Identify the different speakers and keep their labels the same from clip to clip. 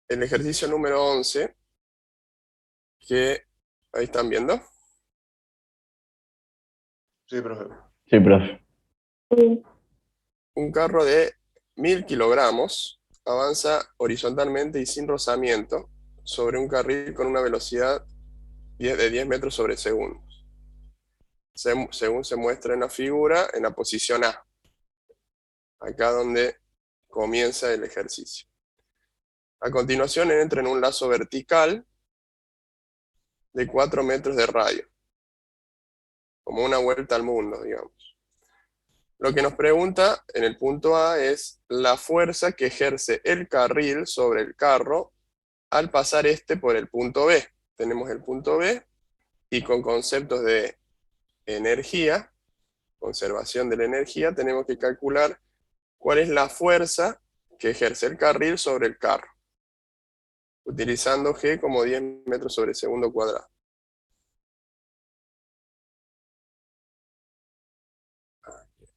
Speaker 1: el ejercicio número 11, que ahí están viendo.
Speaker 2: Sí, profe.
Speaker 3: Sí, profe.
Speaker 1: Un carro de 1000 kilogramos avanza horizontalmente y sin rozamiento sobre un carril con una velocidad de 10 metros sobre segundo, según se muestra en la figura, en la posición A, acá donde comienza el ejercicio. A continuación entra en un lazo vertical de 4 metros de radio, como una vuelta al mundo, digamos. Lo que nos pregunta en el punto A es la fuerza que ejerce el carril sobre el carro al pasar este por el punto B. Tenemos el punto B y con conceptos de energía, conservación de la energía, tenemos que calcular cuál es la fuerza que ejerce el carril sobre el carro, utilizando G como 10 metros sobre segundo cuadrado.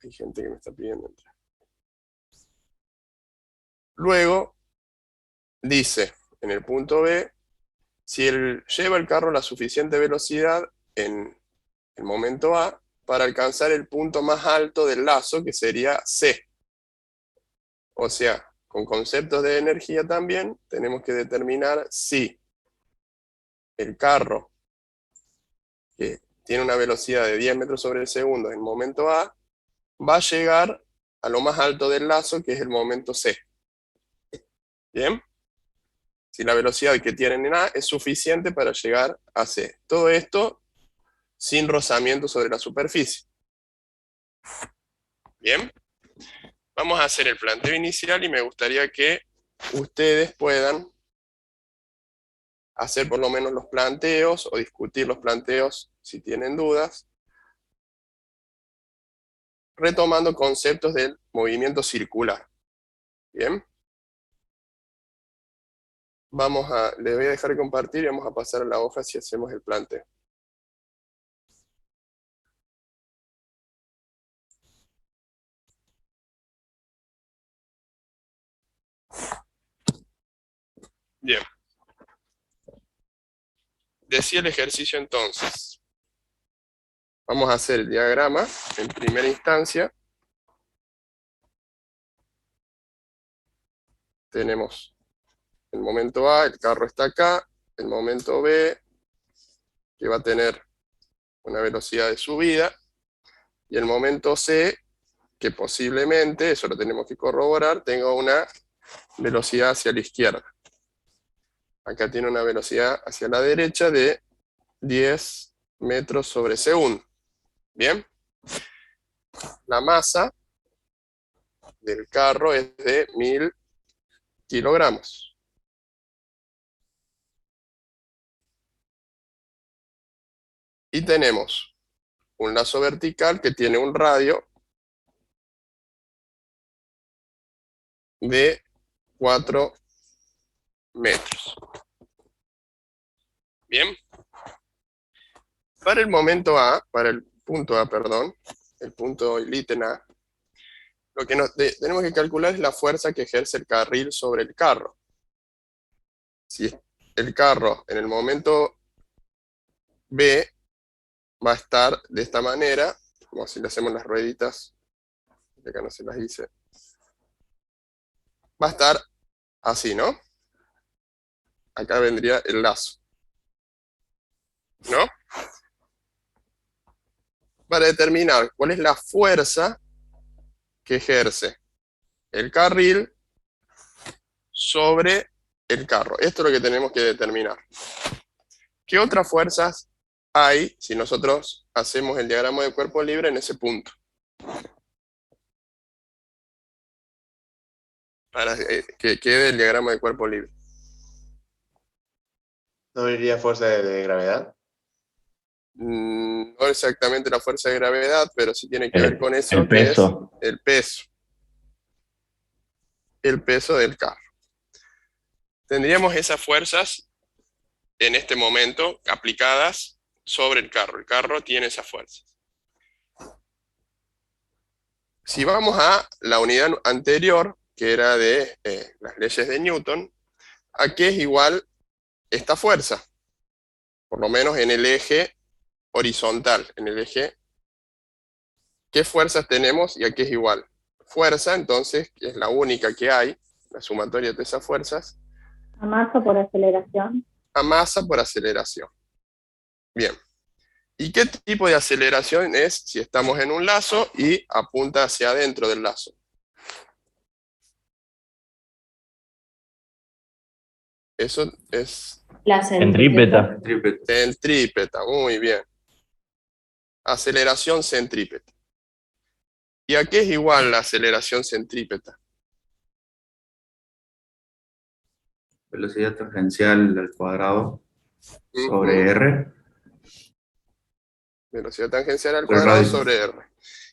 Speaker 1: Hay gente que me está pidiendo entrar. Luego, dice en el punto B, si lleva el carro la suficiente velocidad en el momento A para alcanzar el punto más alto del lazo, que sería C. O sea, con conceptos de energía también tenemos que determinar si el carro, que tiene una velocidad de 10 metros sobre segundo en el momento A, va a llegar a lo más alto del lazo, que es el momento C. ¿Bien? Si la velocidad que tienen en A es suficiente para llegar a C. Todo esto sin rozamiento sobre la superficie. ¿Bien? Vamos a hacer el planteo inicial y me gustaría que ustedes puedan hacer por lo menos los planteos o discutir los planteos si tienen dudas, retomando conceptos del movimiento circular. ¿Bien? Les voy a dejar de compartir y vamos a pasar a la hoja si hacemos el planteo. Bien. Decía el ejercicio entonces. Vamos a hacer el diagrama en primera instancia. Tenemos el momento A, el carro está acá, el momento B, que va a tener una velocidad de subida, y el momento C, que posiblemente, eso lo tenemos que corroborar, tenga una velocidad hacia la izquierda. Acá tiene una velocidad hacia la derecha de 10 metros sobre segundo. Bien. La masa del carro es de 1000 kilogramos. Y tenemos un lazo vertical que tiene un radio de 4 metros. Bien. Para el momento A, para el punto A, perdón, el punto ítem A, lo que tenemos que calcular es la fuerza que ejerce el carril sobre el carro. Si el carro en el momento B va a estar de esta manera, como si le hacemos las rueditas, que acá no se las hice, va a estar así, ¿no? Acá vendría el lazo, ¿no? Para determinar cuál es la fuerza que ejerce el carril sobre el carro. Esto es lo que tenemos que determinar. ¿Qué otras fuerzas hay si nosotros hacemos el diagrama de cuerpo libre en ese punto? Para que quede el diagrama de cuerpo libre.
Speaker 2: ¿No iría fuerza de gravedad?
Speaker 1: No exactamente la fuerza de gravedad, pero sí tiene que ver con
Speaker 3: El
Speaker 1: eso, que es
Speaker 3: peso.
Speaker 1: el peso. El peso del carro. Tendríamos esas fuerzas en este momento aplicadas sobre el carro. El carro tiene esas fuerzas. Si vamos a la unidad anterior, que era de las leyes de Newton, ¿A qué es igual esta fuerza? Por lo menos en el eje horizontal, en el eje, ¿qué fuerzas tenemos y a qué es igual? Fuerza, entonces, que es la única que hay, la sumatoria de esas fuerzas,
Speaker 3: A masa por aceleración.
Speaker 1: a masa por aceleración. Bien. ¿Y qué tipo de aceleración es si estamos en un lazo y apunta hacia adentro del lazo? Eso es
Speaker 3: La
Speaker 4: Centrípeta.
Speaker 1: centrípeta, muy bien. Aceleración centrípeta. ¿Y a qué es igual la aceleración centrípeta?
Speaker 5: Velocidad tangencial al cuadrado sobre
Speaker 1: Ujú.
Speaker 5: R
Speaker 1: Velocidad tangencial al
Speaker 5: por el
Speaker 1: cuadrado
Speaker 5: radio.
Speaker 1: sobre R.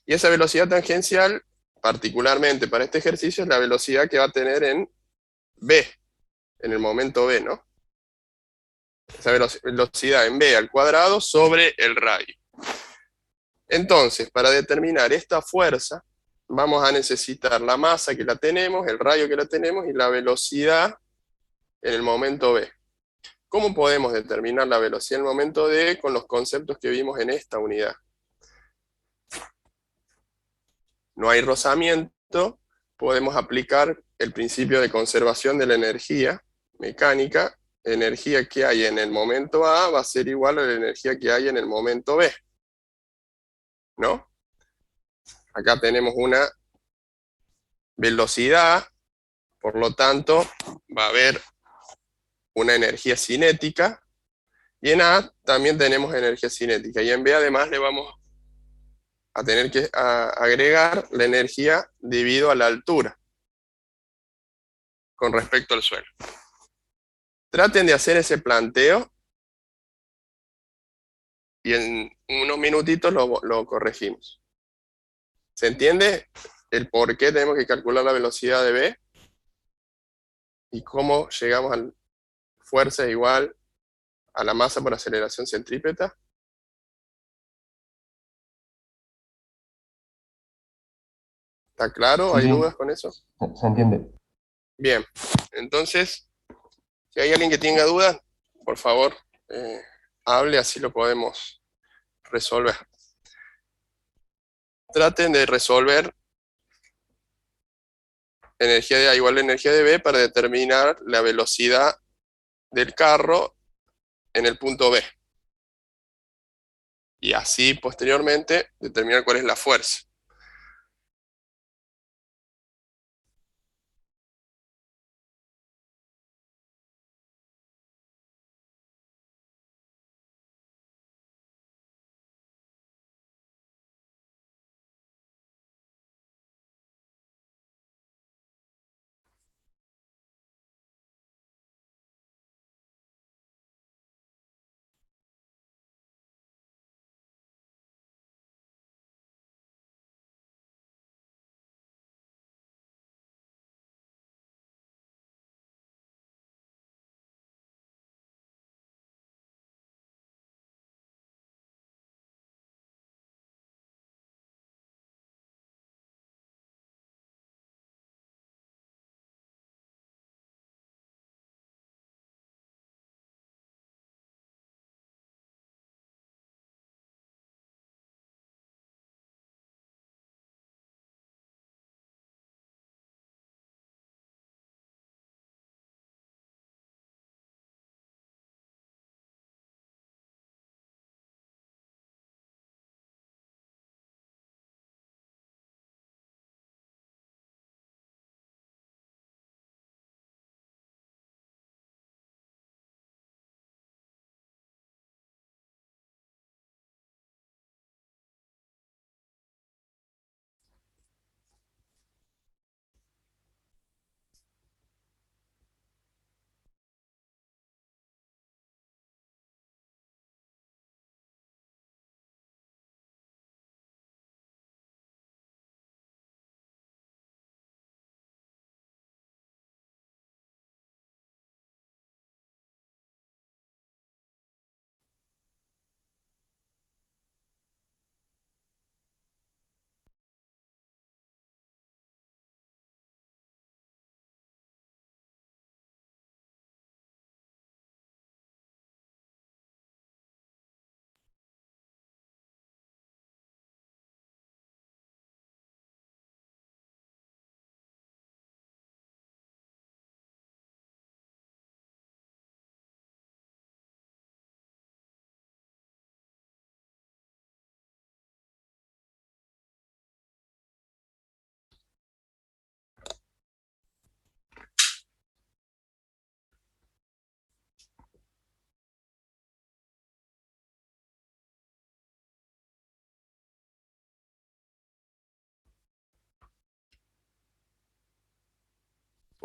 Speaker 1: Y esa velocidad tangencial, particularmente para este ejercicio, es la velocidad que va a tener en B, en el momento B, ¿no? Esa velocidad en B al cuadrado sobre el radio. Entonces, para determinar esta fuerza, vamos a necesitar la masa que la tenemos, el radio que la tenemos y la velocidad en el momento B. ¿Cómo podemos determinar la velocidad en el momento D con los conceptos que vimos en esta unidad? No hay rozamiento, podemos aplicar el principio de conservación de la energía mecánica. Energía que hay en el momento A va a ser igual a la energía que hay en el momento B, ¿no? Acá tenemos una velocidad, por lo tanto, va a haber una energía cinética, y en A también tenemos energía cinética, y en B además le vamos a tener que agregar la energía debido a la altura con respecto al suelo. Traten de hacer ese planteo y en unos minutitos lo corregimos. ¿Se entiende el por qué tenemos que calcular la velocidad de B? ¿Y cómo llegamos a la fuerza igual a la masa por aceleración centrípeta? ¿Está claro?
Speaker 6: Sí,
Speaker 1: ¿Hay
Speaker 6: sí,
Speaker 1: dudas con eso?
Speaker 6: se entiende.
Speaker 1: Bien, entonces, si hay alguien que tenga dudas, por favor, hable, así lo podemos resolver. Traten de resolver energía de A igual a energía de B para determinar la velocidad del carro en el punto B. Y así, posteriormente, determinar cuál es la fuerza.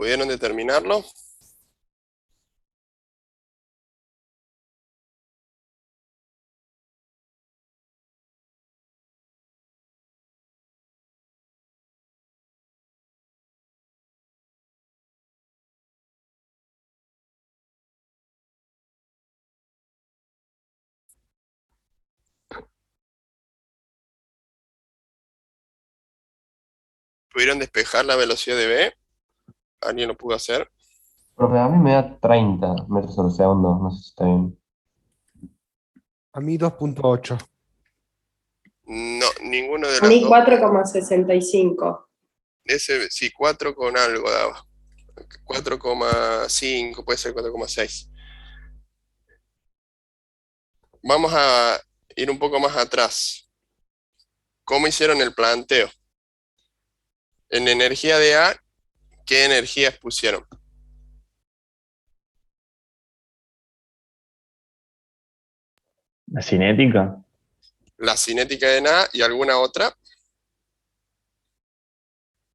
Speaker 1: ¿Pudieron determinarlo? ¿Pudieron despejar la velocidad de B? ¿Alguien lo pudo hacer?
Speaker 4: Profe, a mí me da 30 metros sobre segundo, no sé si está bien.
Speaker 6: A mí 2.8.
Speaker 1: No, ninguno de
Speaker 7: A
Speaker 1: las
Speaker 7: mí
Speaker 1: dos.
Speaker 7: 4,65.
Speaker 1: Ese sí, 4 con algo daba. 4,5, puede ser 4,6. Vamos a ir un poco más atrás. ¿Cómo hicieron el planteo? En energía de A, ¿qué energías pusieron?
Speaker 8: La cinética.
Speaker 1: La cinética de A y alguna otra.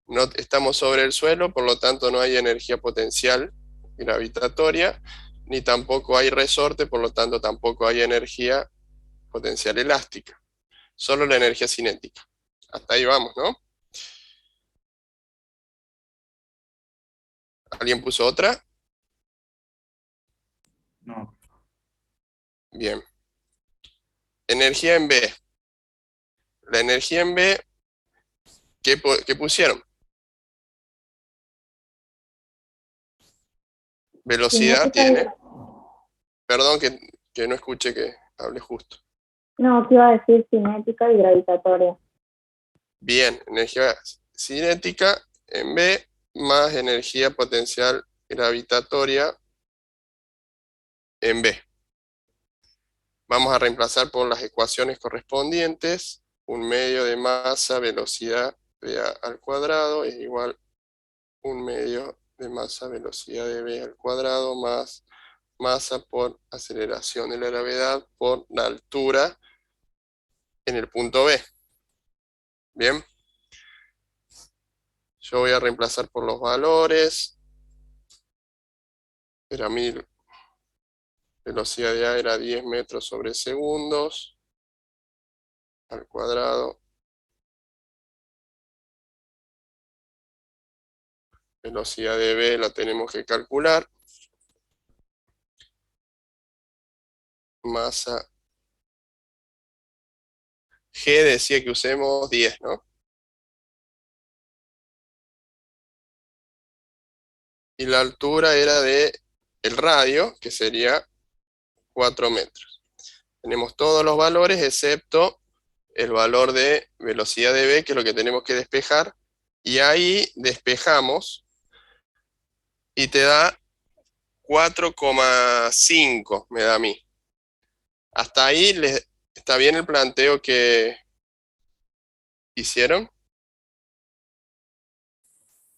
Speaker 1: No estamos sobre el suelo, por lo tanto no hay energía potencial gravitatoria, ni tampoco hay resorte, por lo tanto tampoco hay energía potencial elástica. Solo la energía cinética. Hasta ahí vamos, ¿no? ¿Alguien puso otra?
Speaker 5: No.
Speaker 1: Bien. Energía en B. La energía en B, ¿qué pusieron? Velocidad
Speaker 3: Cinética
Speaker 1: tiene. Perdón que no escuché que hable justo.
Speaker 3: No, que iba a decir cinética y gravitatoria.
Speaker 1: Bien, energía cinética en B más energía potencial gravitatoria en B. Vamos a reemplazar por las ecuaciones correspondientes. Un medio de masa, velocidad de A al cuadrado es igual a un medio de masa, velocidad de B al cuadrado más masa por aceleración de la gravedad por la altura en el punto B. Bien. Yo voy a reemplazar por los valores. Era 1000. Velocidad de A era 10 metros sobre segundos al cuadrado. Velocidad de B la tenemos que calcular. Masa G decía que usemos 10, ¿no? Y la altura era de el radio, que sería 4 metros. Tenemos todos los valores excepto el valor de velocidad de B, que es lo que tenemos que despejar. Y ahí despejamos y te da 4,5, me da a mí. Hasta ahí está bien el planteo que hicieron.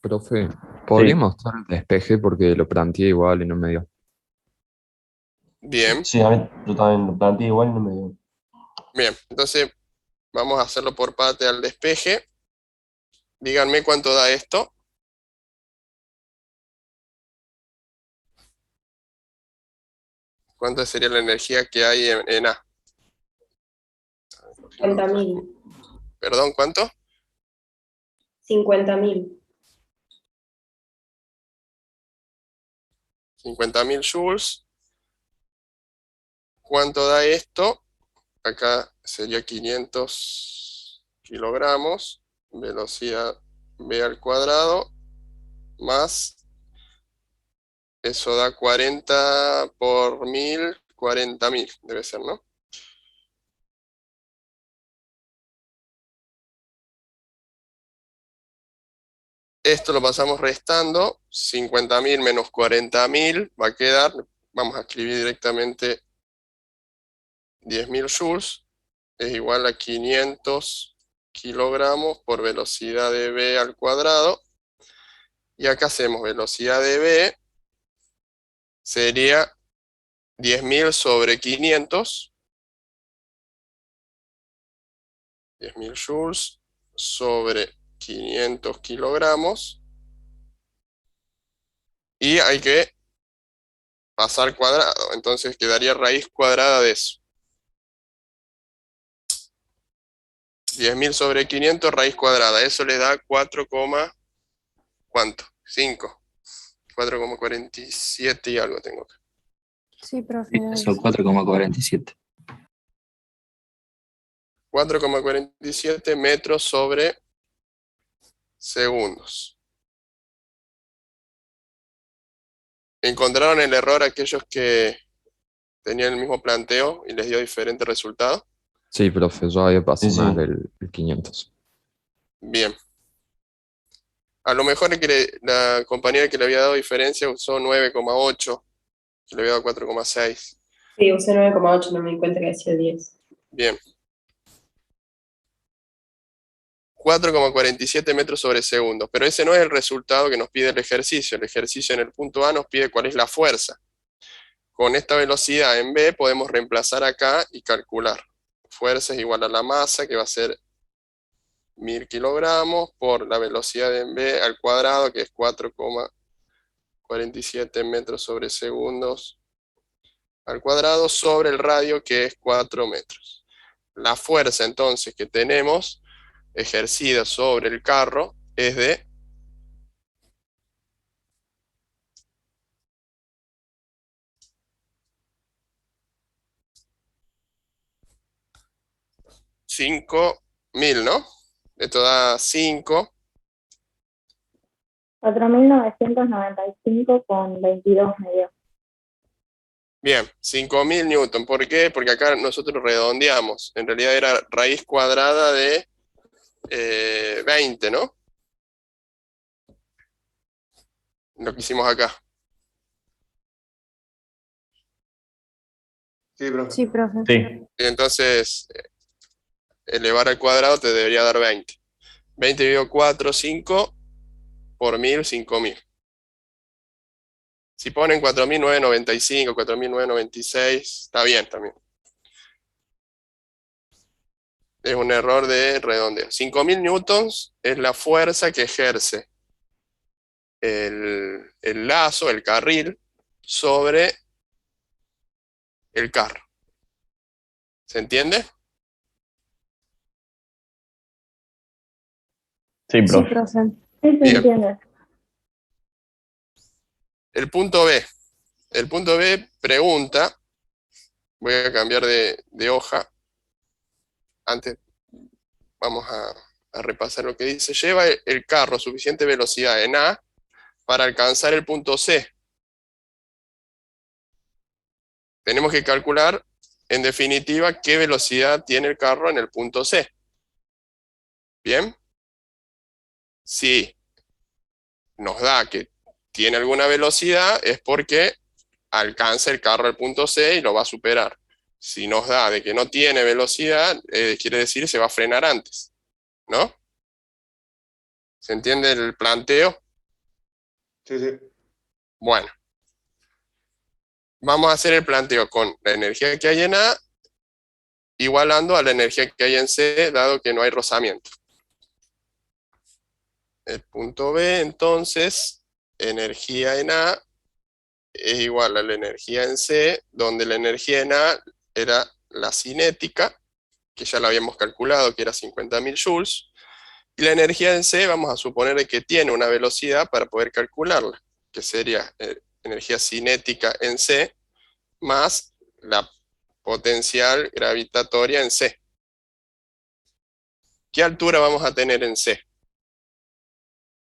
Speaker 9: Profe, ¿podría mostrar el despeje? Porque lo planteé igual y no me dio.
Speaker 1: Bien,
Speaker 4: Sí, a mí yo también lo planteé igual y no me dio.
Speaker 1: bien. Entonces vamos a hacerlo por parte al despeje. Díganme cuánto da esto. ¿Cuánto sería la energía que hay en A?
Speaker 7: 50.000.
Speaker 1: Perdón, ¿cuánto?
Speaker 7: 50.000.
Speaker 1: 50.000 joules. ¿Cuánto da esto? Acá sería 500 kilogramos. Velocidad V al cuadrado. Más, eso da 40 por 1000, 40.000. Debe ser, ¿no? Esto lo pasamos restando. 50.000 menos 40.000 va a quedar. Vamos a escribir directamente 10.000 joules. Es igual a 500 kilogramos por velocidad de V al cuadrado. Y acá hacemos velocidad de V. Sería 10.000 sobre 500. 10.000 joules sobre 500 kilogramos. Y hay que pasar cuadrado. Entonces quedaría raíz cuadrada de eso. 10.000 sobre 500 raíz cuadrada. Eso le da 4, ¿cuánto? 5. 4,47 y algo tengo acá.
Speaker 7: Sí, profe.
Speaker 5: Sí, eso, 4,47.
Speaker 1: 4,47 metros sobre segundos. ¿Encontraron el error aquellos que tenían el mismo planteo y les dio diferente resultado?
Speaker 9: Sí, profe, yo había pasado
Speaker 4: Sí, sí.
Speaker 9: mal el 500.
Speaker 1: Bien. A lo mejor la compañera que le había dado diferencia usó 9,8, que le había dado 4,6.
Speaker 7: Sí, usé 9,8, no me di cuenta que decía 10.
Speaker 1: Bien. 4,47 metros sobre segundo. Pero ese no es el resultado que nos pide el ejercicio. El ejercicio en el punto A nos pide cuál es la fuerza. Con esta velocidad en B podemos reemplazar acá y calcular. Fuerza es igual a la masa, que va a ser 1000 kilogramos, por la velocidad en B al cuadrado, que es 4,47 metros sobre segundos al cuadrado, sobre el radio, que es 4 metros. La fuerza entonces que tenemos ejercida sobre el carro es de 5.000, ¿no? Esto da 5.
Speaker 3: 4.995 con 22 me dio.
Speaker 1: Bien, 5.000 newton. ¿Por qué? Porque acá nosotros redondeamos. En realidad era raíz cuadrada de 20, ¿no? Lo que hicimos acá.
Speaker 2: Sí, profe.
Speaker 7: Sí, profe.
Speaker 8: Sí.
Speaker 1: Y entonces, elevar al cuadrado te debería dar 20. 20 dividido 4, 5, por 1000, 5.000. Si ponen 4.995, 4.996, está bien también. Es un error de redondeo. 5.000 newtons es la fuerza que ejerce el lazo, el carril, sobre el carro. ¿Se entiende?
Speaker 8: Sí,
Speaker 7: Sí,
Speaker 8: profe.
Speaker 7: profe.
Speaker 3: Sí, se
Speaker 1: Bien.
Speaker 3: entiende.
Speaker 1: El punto B. El punto B pregunta, voy a cambiar de hoja. Antes vamos a repasar lo que dice. Lleva el carro suficiente velocidad en A para alcanzar el punto C. Tenemos que calcular, en definitiva, qué velocidad tiene el carro en el punto C. ¿Bien? Si nos da que tiene alguna velocidad, es porque alcanza el carro al punto C y lo va a superar. Si nos da de que no tiene velocidad, quiere decir que se va a frenar antes, ¿no? ¿Se entiende el planteo?
Speaker 2: Sí, sí.
Speaker 1: Bueno, vamos a hacer el planteo con la energía que hay en A igualando a la energía que hay en C, dado que no hay rozamiento. El punto B, entonces, energía en A es igual a la energía en C, donde la energía en A era la cinética, que ya la habíamos calculado, que era 50.000 joules, y la energía en C vamos a suponer que tiene una velocidad para poder calcularla, que sería energía cinética en C, más la potencial gravitatoria en C. ¿Qué altura vamos a tener en C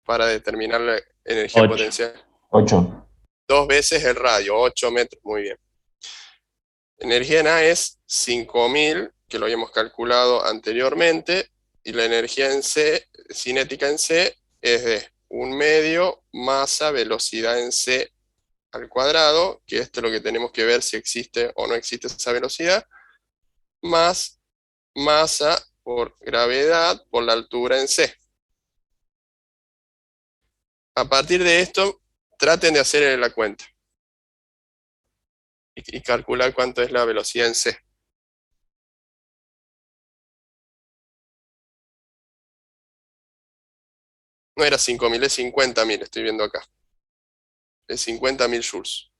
Speaker 1: para determinar la energía
Speaker 8: 8.
Speaker 1: potencial?
Speaker 4: 8.
Speaker 1: 2 veces el radio, 8 metros, muy bien. Energía en A es 5.000, que lo habíamos calculado anteriormente, y la energía en C, cinética en C, es de 1/2 masa velocidad en C al cuadrado, que esto es lo que tenemos que ver si existe o no existe esa velocidad, más masa por gravedad por la altura en C. A partir de esto, traten de hacer la cuenta y calcular cuánto es la velocidad en C. No era 5.000, es 50.000, estoy viendo acá. es 50.000 joules.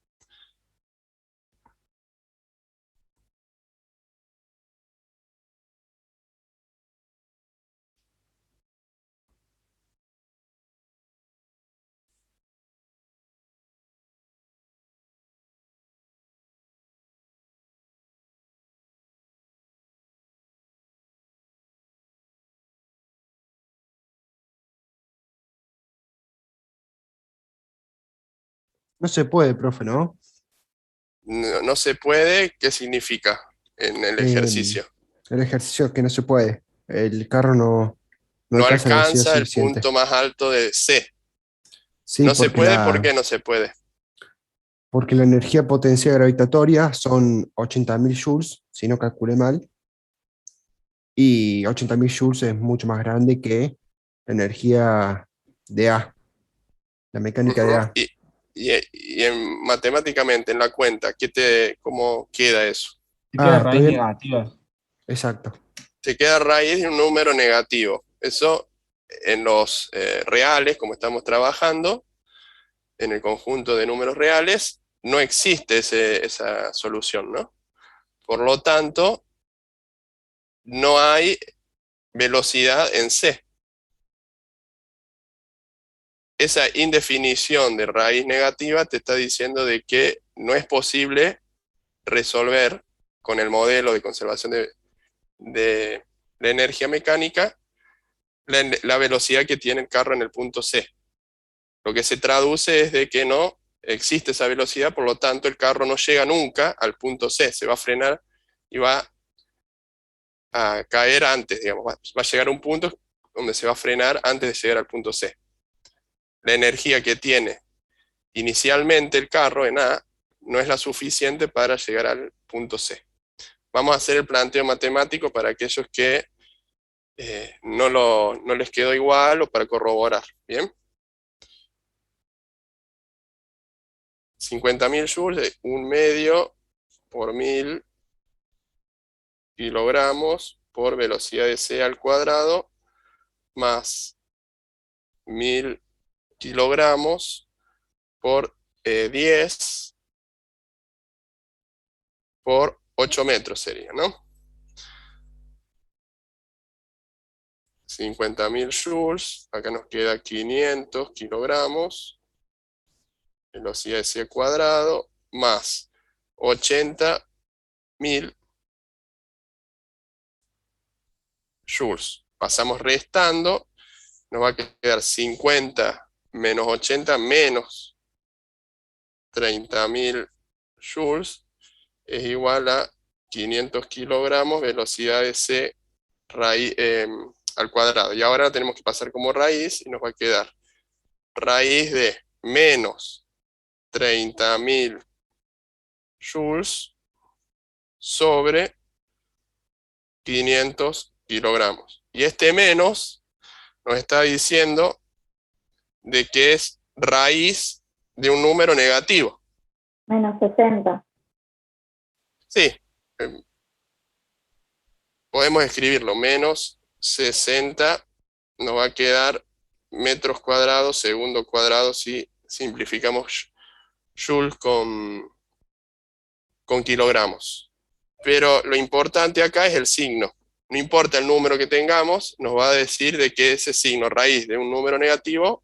Speaker 6: No se puede, profe, ¿no?
Speaker 1: No se puede, ¿qué significa en el ejercicio?
Speaker 6: El ejercicio que no se puede. El carro no
Speaker 1: No
Speaker 6: alcanza la velocidad
Speaker 1: alcanza el
Speaker 6: suficiente.
Speaker 1: punto más alto de C.
Speaker 6: Sí,
Speaker 1: No se
Speaker 6: porque
Speaker 1: puede, ¿por qué no se puede?
Speaker 6: porque la energía potencial gravitatoria son 80.000 joules, si no calculé mal, y 80.000 joules es mucho más grande que la energía de A, la mecánica de
Speaker 1: Ujú.
Speaker 6: A.
Speaker 1: Matemáticamente, en la cuenta, ¿cómo queda eso?
Speaker 2: Te queda raíz
Speaker 6: Todavía,
Speaker 2: negativa.
Speaker 6: exacto.
Speaker 1: Se queda raíz de un número negativo. Eso en los reales, como estamos trabajando, en el conjunto de números reales, no existe esa solución, ¿no? Por lo tanto, no hay velocidad en C. Esa indefinición de raíz negativa te está diciendo de que no es posible resolver con el modelo de conservación de la energía mecánica la velocidad que tiene el carro en el punto C. Lo que se traduce es de que no existe esa velocidad, por lo tanto el carro no llega nunca al punto C, se va a frenar y va a caer antes, digamos, va a llegar a un punto donde se va a frenar antes de llegar al punto C. La energía que tiene inicialmente el carro en A no es la suficiente para llegar al punto C. Vamos a hacer el planteo matemático para aquellos que no les quedó igual o para corroborar, ¿bien? 50.000 joules, 1/2 por 1000 kilogramos por velocidad de C al cuadrado más 1000 kilogramos por 10 por 8 metros sería, ¿no? 50.000 joules, acá nos queda 500 kilogramos, velocidad de C al cuadrado, más 80.000 joules. Pasamos restando, nos va a quedar 50 menos 80 menos 30.000 joules es igual a 500 kilogramos, velocidad de C al cuadrado. Y ahora tenemos que pasar como raíz y nos va a quedar raíz de menos 30.000 joules sobre 500 kilogramos. Y este menos nos está diciendo de que es raíz de un número negativo.
Speaker 3: Menos 60.
Speaker 1: Sí, podemos escribirlo, menos 60 nos va a quedar metros cuadrados, segundo cuadrado, si simplificamos joules con kilogramos. Pero lo importante acá es el signo. No importa el número que tengamos, nos va a decir de que ese signo raíz de un número negativo,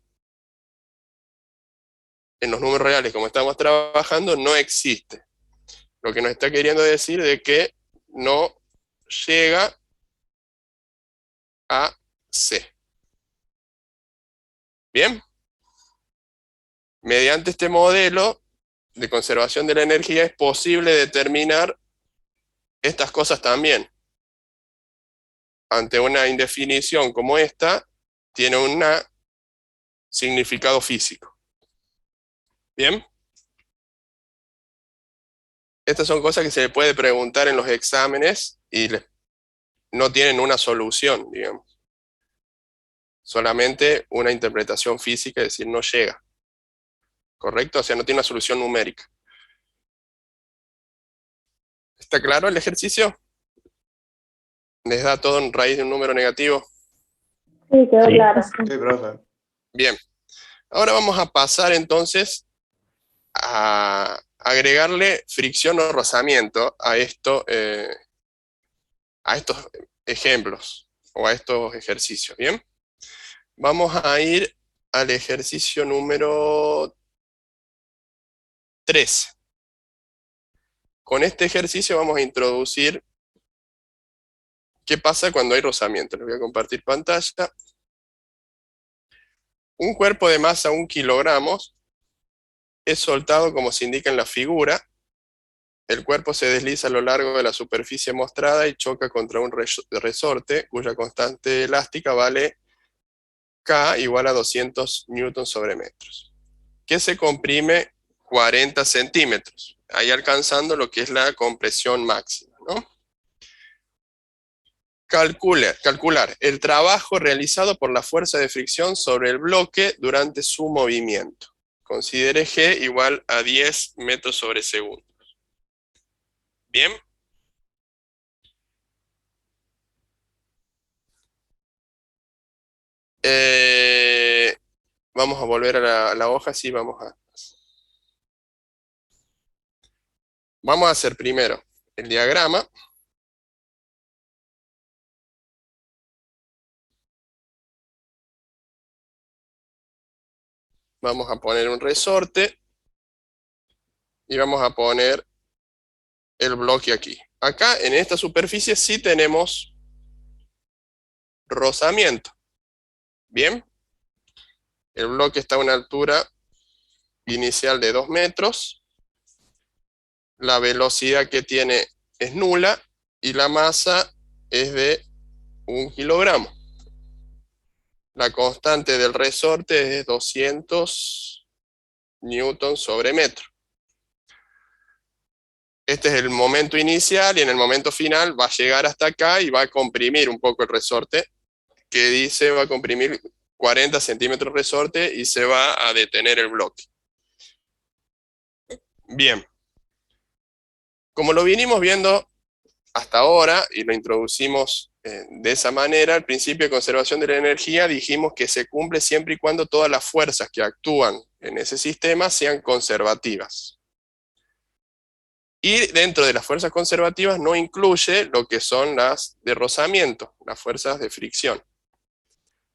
Speaker 1: en los números reales como estamos trabajando, no existe. Lo que nos está queriendo decir de que no llega a C. ¿Bien? Mediante este modelo de conservación de la energía es posible determinar estas cosas también. Ante una indefinición como esta, tiene un significado físico. ¿Bien? Estas son cosas que se le puede preguntar en los exámenes y no tienen una solución, digamos. Solamente una interpretación física, es decir, no llega. ¿Correcto? O sea, no tiene una solución numérica. ¿Está claro el ejercicio? ¿Les da todo en raíz de un número negativo?
Speaker 3: Sí, quedó
Speaker 8: Sí.
Speaker 3: claro.
Speaker 2: Sí, profe.
Speaker 1: Bien. Ahora vamos a pasar entonces agregarle fricción o rozamiento a estos ejemplos o a estos ejercicios, ¿bien? Vamos a ir al ejercicio número 13. Con este ejercicio vamos a introducir qué pasa cuando hay rozamiento. Les voy a compartir pantalla. Un cuerpo de masa 1 kilogramos es soltado como se indica en la figura. El cuerpo se desliza a lo largo de la superficie mostrada y choca contra un resorte cuya constante elástica vale K igual a 200 newtons sobre metros, que se comprime 40 centímetros, ahí alcanzando lo que es la compresión máxima, ¿no? Calcular el trabajo realizado por la fuerza de fricción sobre el bloque durante su movimiento. Considere G igual a 10 metros sobre segundo. ¿Bien? Vamos a volver a la hoja, sí, vamos a hacer primero el diagrama. Vamos a poner un resorte y vamos a poner el bloque aquí. Acá en esta superficie sí tenemos rozamiento. Bien. El bloque está a una altura inicial de 2 metros. La velocidad que tiene es nula y la masa es de 1 kilogramo. La constante del resorte es 200 newtons sobre metro. Este es el momento inicial y en el momento final va a llegar hasta acá y va a comprimir un poco el resorte, que dice va a comprimir 40 centímetros resorte y se va a detener el bloque. Bien. Como lo vinimos viendo hasta ahora y lo introducimos de esa manera, el principio de conservación de la energía dijimos que se cumple siempre y cuando todas las fuerzas que actúan en ese sistema sean conservativas. Y dentro de las fuerzas conservativas no incluye lo que son las de rozamiento, las fuerzas de fricción.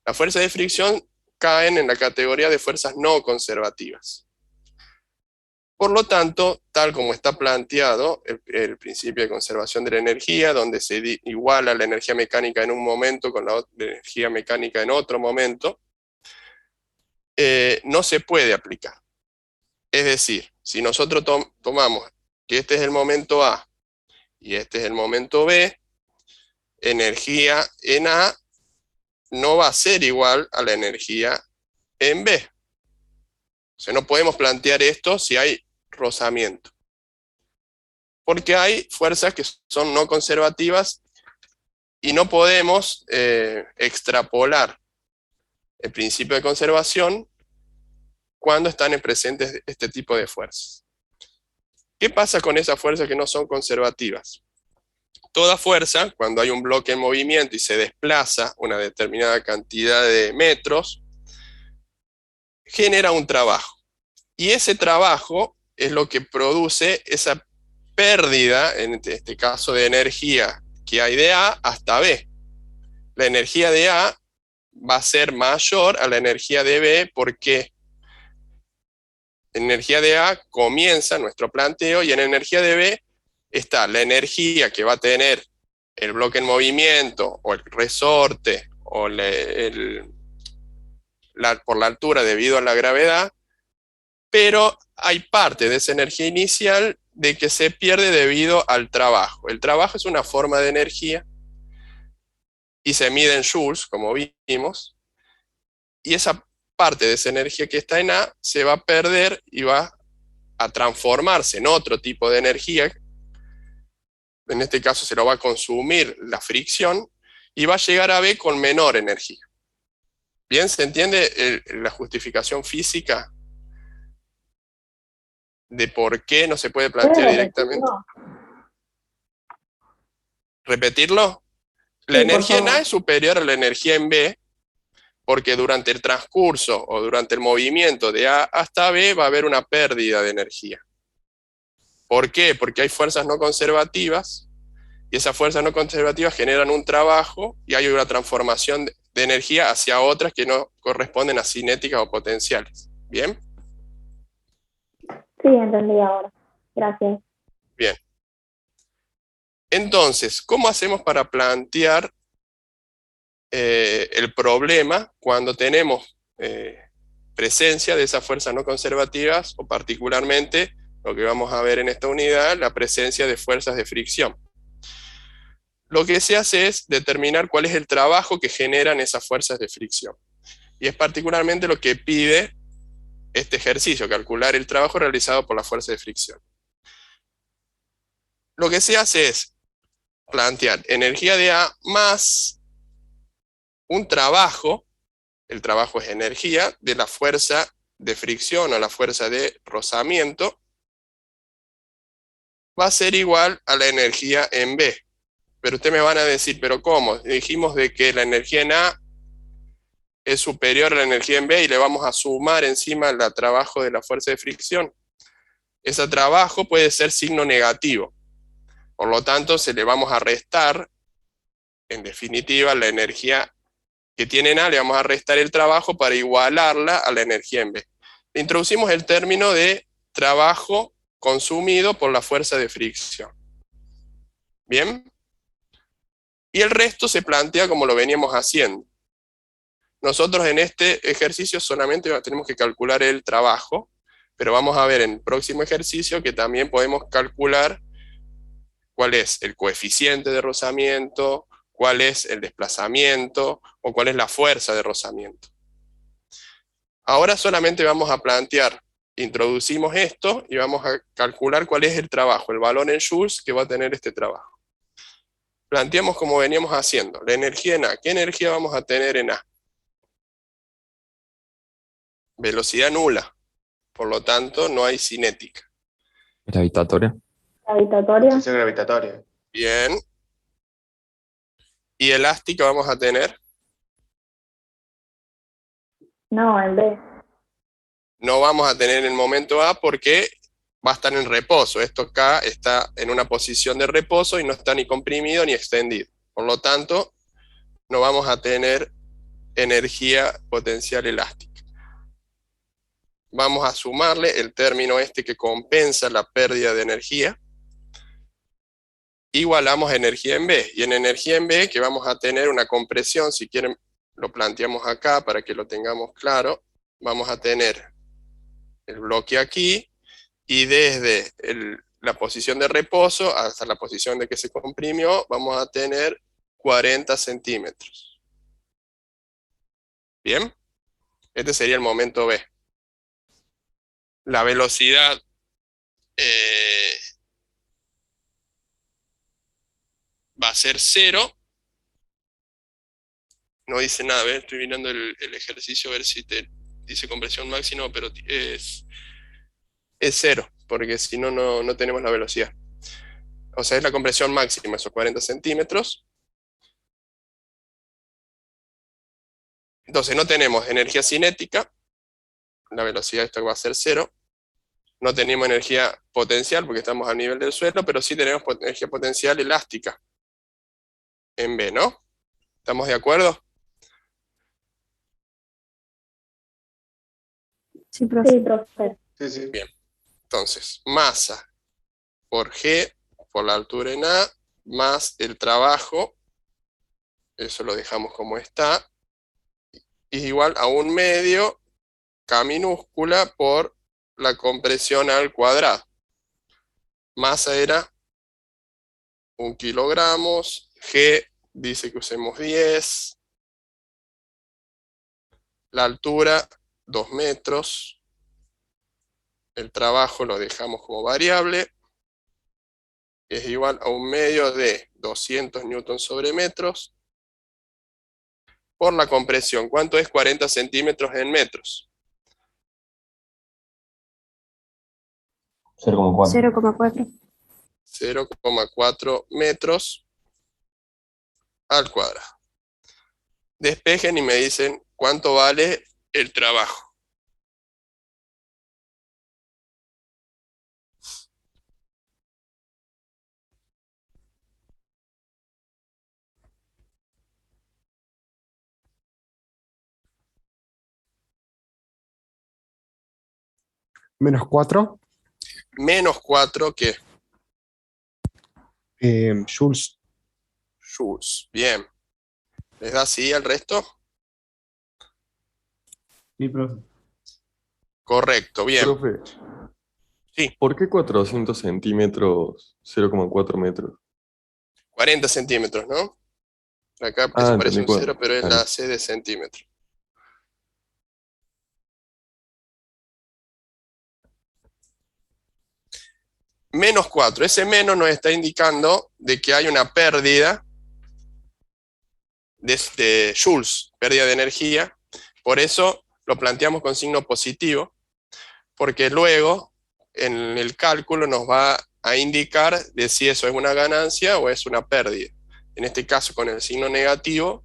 Speaker 1: Las fuerzas de fricción caen en la categoría de fuerzas no conservativas. Por lo tanto, tal como está planteado el principio de conservación de la energía, donde se iguala la energía mecánica en un momento con la energía mecánica en otro momento, no se puede aplicar. Es decir, si nosotros tomamos que este es el momento A y este es el momento B, energía en A no va a ser igual a la energía en B. O sea, no podemos plantear esto si hay rozamiento. Porque hay fuerzas que son no conservativas y no podemos extrapolar el principio de conservación cuando están presentes este tipo de fuerzas. ¿Qué pasa con esas fuerzas que no son conservativas? Toda fuerza, cuando hay un bloque en movimiento y se desplaza una determinada cantidad de metros, genera un trabajo. Y ese trabajo es lo que produce esa pérdida, en este caso de energía, que hay de A hasta B. La energía de A va a ser mayor a la energía de B porque en energía de A comienza nuestro planteo y en energía de B está la energía que va a tener el bloque en movimiento o el resorte o por la altura debido a la gravedad, pero hay parte de esa energía inicial de que se pierde debido al trabajo. El trabajo es una forma de energía y se mide en joules, como vimos, y esa parte de esa energía que está en A se va a perder y va a transformarse en otro tipo de energía. En este caso se lo va a consumir la fricción y va a llegar a B con menor energía. ¿Bien? ¿Se entiende la justificación física de por qué no se puede plantear directamente? ¿Repetirlo? La
Speaker 7: Sí, por
Speaker 1: energía en A
Speaker 7: favor.
Speaker 1: es superior a la energía en B, porque durante el transcurso o durante el movimiento de A hasta B va a haber una pérdida de energía. ¿Por qué? Porque hay fuerzas no conservativas, y esas fuerzas no conservativas generan un trabajo y hay una transformación de energía hacia otras que no corresponden a cinéticas o potenciales. ¿Bien?
Speaker 3: Sí, entendí ahora. Gracias.
Speaker 1: Bien. Entonces, ¿cómo hacemos para plantear el problema cuando tenemos presencia de esas fuerzas no conservativas, o particularmente, lo que vamos a ver en esta unidad, la presencia de fuerzas de fricción? Lo que se hace es determinar cuál es el trabajo que generan esas fuerzas de fricción. Y es particularmente lo que pide este ejercicio, calcular el trabajo realizado por la fuerza de fricción. Lo que se hace es plantear energía de A más un trabajo, el trabajo es energía, de la fuerza de fricción o la fuerza de rozamiento, va a ser igual a la energía en B. Pero ustedes me van a decir, ¿pero cómo? Dijimos de que la energía en A es superior a la energía en B y le vamos a sumar encima el trabajo de la fuerza de fricción. Ese trabajo puede ser signo negativo. Por lo tanto, se le vamos a restar, en definitiva, la energía que tiene en A, le vamos a restar el trabajo para igualarla a la energía en B. Introducimos el término de trabajo consumido por la fuerza de fricción. ¿Bien? Y el resto se plantea como lo veníamos haciendo. Nosotros en este ejercicio solamente tenemos que calcular el trabajo, pero vamos a ver en el próximo ejercicio que también podemos calcular cuál es el coeficiente de rozamiento, cuál es el desplazamiento o cuál es la fuerza de rozamiento. Ahora solamente vamos a plantear, introducimos esto y vamos a calcular cuál es el trabajo, el valor en joules que va a tener este trabajo. Planteamos como veníamos haciendo, la energía en A. ¿Qué energía vamos a tener en A? Velocidad nula, por lo tanto no hay cinética.
Speaker 9: Gravitatoria.
Speaker 3: Gravitatoria.
Speaker 2: Potencia gravitatoria.
Speaker 1: Bien. ¿Y elástica vamos a tener?
Speaker 3: No, en B.
Speaker 1: No vamos a tener en el momento A porque va a estar en reposo. Esto acá está en una posición de reposo y no está ni comprimido ni extendido. Por lo tanto, no vamos a tener energía potencial elástica. Vamos a sumarle el término este que compensa la pérdida de energía. Igualamos energía en B. Y en energía en B, que vamos a tener una compresión, si quieren lo planteamos acá para que lo tengamos claro. Vamos a tener el bloque aquí, y desde la posición de reposo hasta la posición de que se comprimió, vamos a tener 40 centímetros. ¿Bien? Este sería el momento B. La velocidad va a ser 0. No dice nada, ¿ves? Estoy mirando el ejercicio a ver si te dice compresión máxima, pero es 0, porque si no, no tenemos la velocidad. O sea, es la compresión máxima, esos 40 centímetros. Entonces no tenemos energía cinética, la velocidad de esto va a ser 0. No tenemos energía potencial porque estamos a nivel del suelo, pero sí tenemos energía potencial elástica en B, ¿no? ¿Estamos de acuerdo?
Speaker 7: Sí, profe.
Speaker 3: Sí, profe.
Speaker 2: Sí, sí.
Speaker 1: Bien. Entonces, masa por G, por la altura en A, más el trabajo, eso lo dejamos como está, es igual a 1/2 K minúscula por la compresión al cuadrado. Masa era 1 kilogramos, G dice que usemos 10, la altura 2 metros, el trabajo lo dejamos como variable, es igual a 1/2 de 200 newtons sobre metros, por la compresión. ¿Cuánto es 40 centímetros en metros?
Speaker 4: 0,4.
Speaker 7: 0,4.
Speaker 1: 0,4 metros al cuadrado. Despejen y me dicen cuánto vale el trabajo.
Speaker 6: Menos 4.
Speaker 1: Menos 4 que
Speaker 6: Joules.
Speaker 1: joules. Bien. ¿Les da sí al resto?
Speaker 8: Sí, profe.
Speaker 1: Correcto, bien.
Speaker 10: Profe,
Speaker 1: Sí.
Speaker 10: ¿por qué 400 centímetros, 0,4 metros?
Speaker 1: 40 centímetros, ¿no? Acá eso parece
Speaker 10: entendí
Speaker 1: un 0, pero es la C de centímetro. Menos 4. Ese menos nos está indicando de que hay una pérdida de joules, pérdida de energía. Por eso lo planteamos con signo positivo, porque luego en el cálculo nos va a indicar de si eso es una ganancia o es una pérdida. En este caso, con el signo negativo,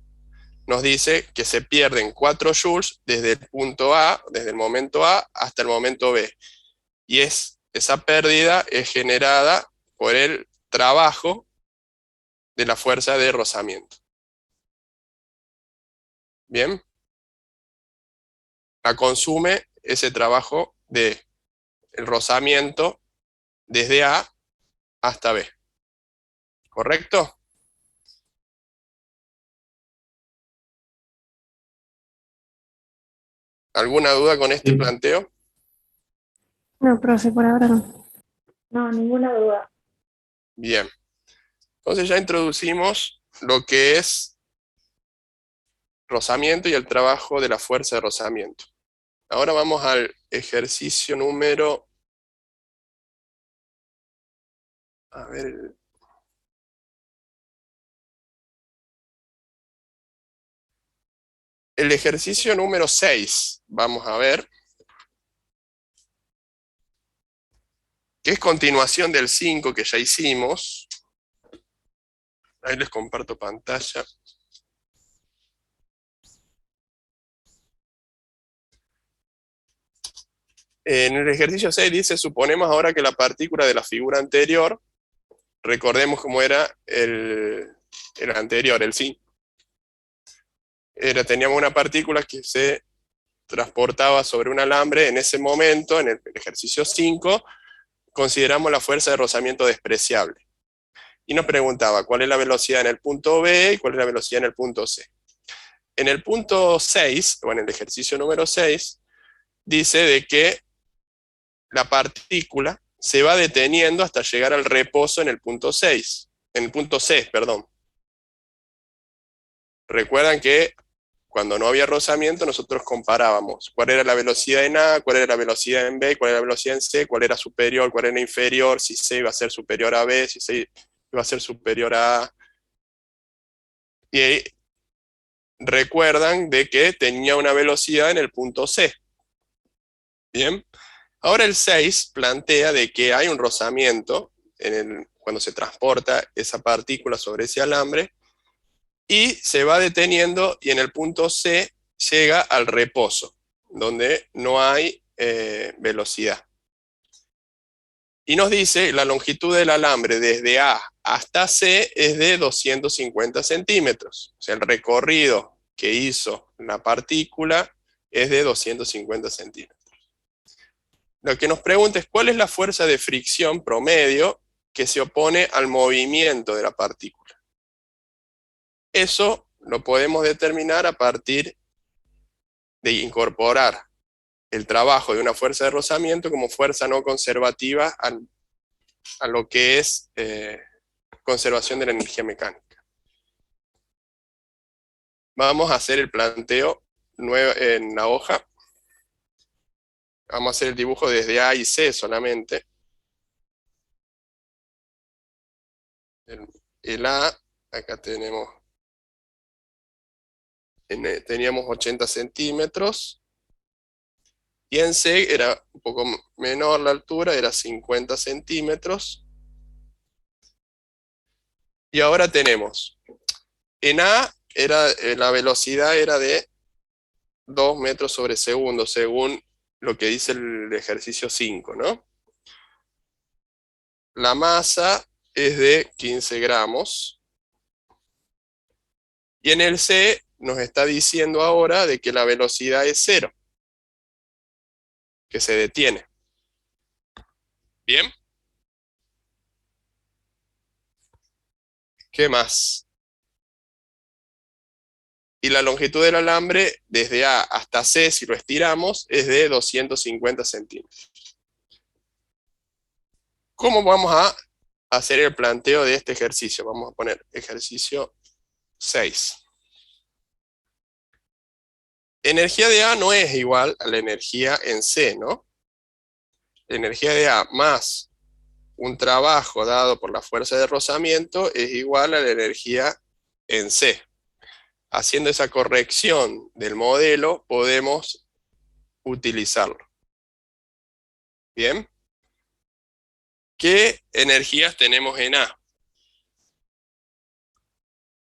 Speaker 1: nos dice que se pierden 4 joules desde el punto A, desde el momento A hasta el momento B. Y esa pérdida es generada por el trabajo de la fuerza de rozamiento. ¿Bien? La consume ese trabajo de el rozamiento desde A hasta B. ¿Correcto? ¿Alguna duda con este planteo?
Speaker 7: No, profe, por ahora no.
Speaker 3: No, ninguna duda.
Speaker 1: Bien. Entonces ya introducimos lo que es rozamiento y el trabajo de la fuerza de rozamiento. Ahora vamos al ejercicio número... A ver... El ejercicio número 6, vamos a ver, que es continuación del 5 que ya hicimos. Ahí les comparto pantalla. En el ejercicio 6 dice, suponemos ahora que la partícula de la figura anterior, recordemos cómo era el anterior, el 5. Teníamos una partícula que se transportaba sobre un alambre. En ese momento, en el ejercicio 5, consideramos la fuerza de rozamiento despreciable. Y nos preguntaba cuál es la velocidad en el punto B y cuál es la velocidad en el punto C. En el punto 6, o en el ejercicio número 6, dice de que la partícula se va deteniendo hasta llegar al reposo en el punto 6, en el punto C, perdón. Recuerdan que cuando no había rozamiento nosotros comparábamos cuál era la velocidad en A, cuál era la velocidad en B, cuál era la velocidad en C, cuál era superior, cuál era inferior, si C iba a ser superior a B, si C iba a ser superior a A. Y ahí recuerdan de que tenía una velocidad en el punto C. Bien. Ahora el 6 plantea de que hay un rozamiento cuando se transporta esa partícula sobre ese alambre, y se va deteniendo y en el punto C llega al reposo, donde no hay velocidad. Y nos dice la longitud del alambre desde A hasta C es de 250 centímetros. O sea, el recorrido que hizo la partícula es de 250 centímetros. Lo que nos pregunta es cuál es la fuerza de fricción promedio que se opone al movimiento de la partícula. Eso lo podemos determinar a partir de incorporar el trabajo de una fuerza de rozamiento como fuerza no conservativa a lo que es conservación de la energía mecánica. Vamos a hacer el planteo en la hoja. Vamos a hacer el dibujo desde A y C solamente. El A, acá teníamos 80 centímetros. Y en C era un poco menor la altura, era 50 centímetros. Y ahora tenemos, en A la velocidad era de 2 metros sobre segundo, según lo que dice el ejercicio 5, ¿no? La masa es de 15 gramos. Y en el C nos está diciendo ahora de que la velocidad es 0, que se detiene. ¿Bien? ¿Qué más? Y la longitud del alambre, desde A hasta C, si lo estiramos, es de 250 centímetros. ¿Cómo vamos a hacer el planteo de este ejercicio? Vamos a poner ejercicio 6. Energía de A no es igual a la energía en C, ¿no? La energía de A más un trabajo dado por la fuerza de rozamiento es igual a la energía en C. Haciendo esa corrección del modelo, podemos utilizarlo. ¿Bien? ¿Qué energías tenemos en A?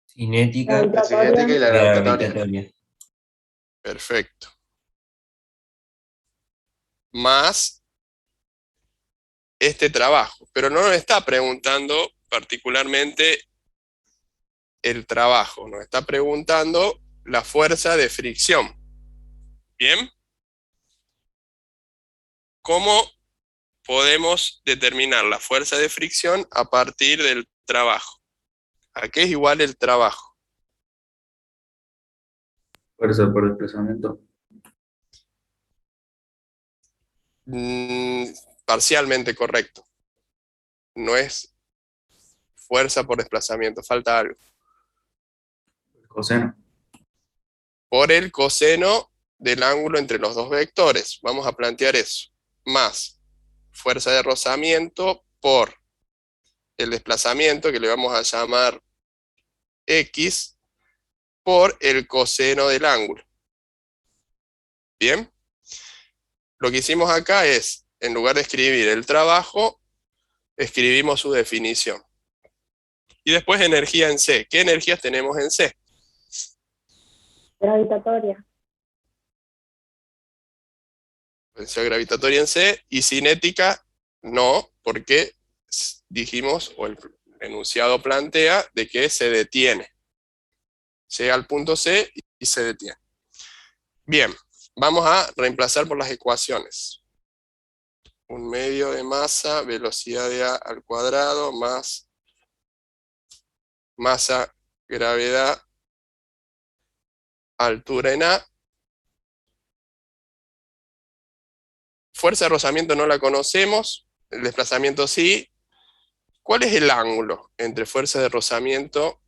Speaker 5: Cinética
Speaker 2: La cinética y
Speaker 5: y
Speaker 2: la gravitatoria.
Speaker 5: gravitatoria.
Speaker 1: Perfecto. Más este trabajo. Pero no nos está preguntando particularmente el trabajo, nos está preguntando la fuerza de fricción. ¿Bien? ¿Cómo podemos determinar la fuerza de fricción a partir del trabajo? ¿A qué es igual el trabajo?
Speaker 5: Fuerza por desplazamiento.
Speaker 1: Mm, parcialmente correcto. No es fuerza por desplazamiento, falta algo.
Speaker 5: Coseno.
Speaker 1: Por el coseno del ángulo entre los dos vectores. Vamos a plantear eso. Más fuerza de rozamiento por el desplazamiento, que le vamos a llamar X, por el coseno del ángulo. ¿Bien? Lo que hicimos acá es, en lugar de escribir el trabajo, escribimos su definición. Y después energía en C. ¿Qué energías tenemos en C?
Speaker 3: Gravitatoria.
Speaker 1: Potencia gravitatoria en C. Y cinética, no, porque dijimos, o el enunciado plantea, de que se detiene. Llega al punto C y se detiene. Bien, vamos a reemplazar por las ecuaciones. Un medio de masa, velocidad de A al cuadrado, más masa, gravedad, altura en A. Fuerza de rozamiento no la conocemos, el desplazamiento sí. ¿Cuál es el ángulo entre fuerza de rozamiento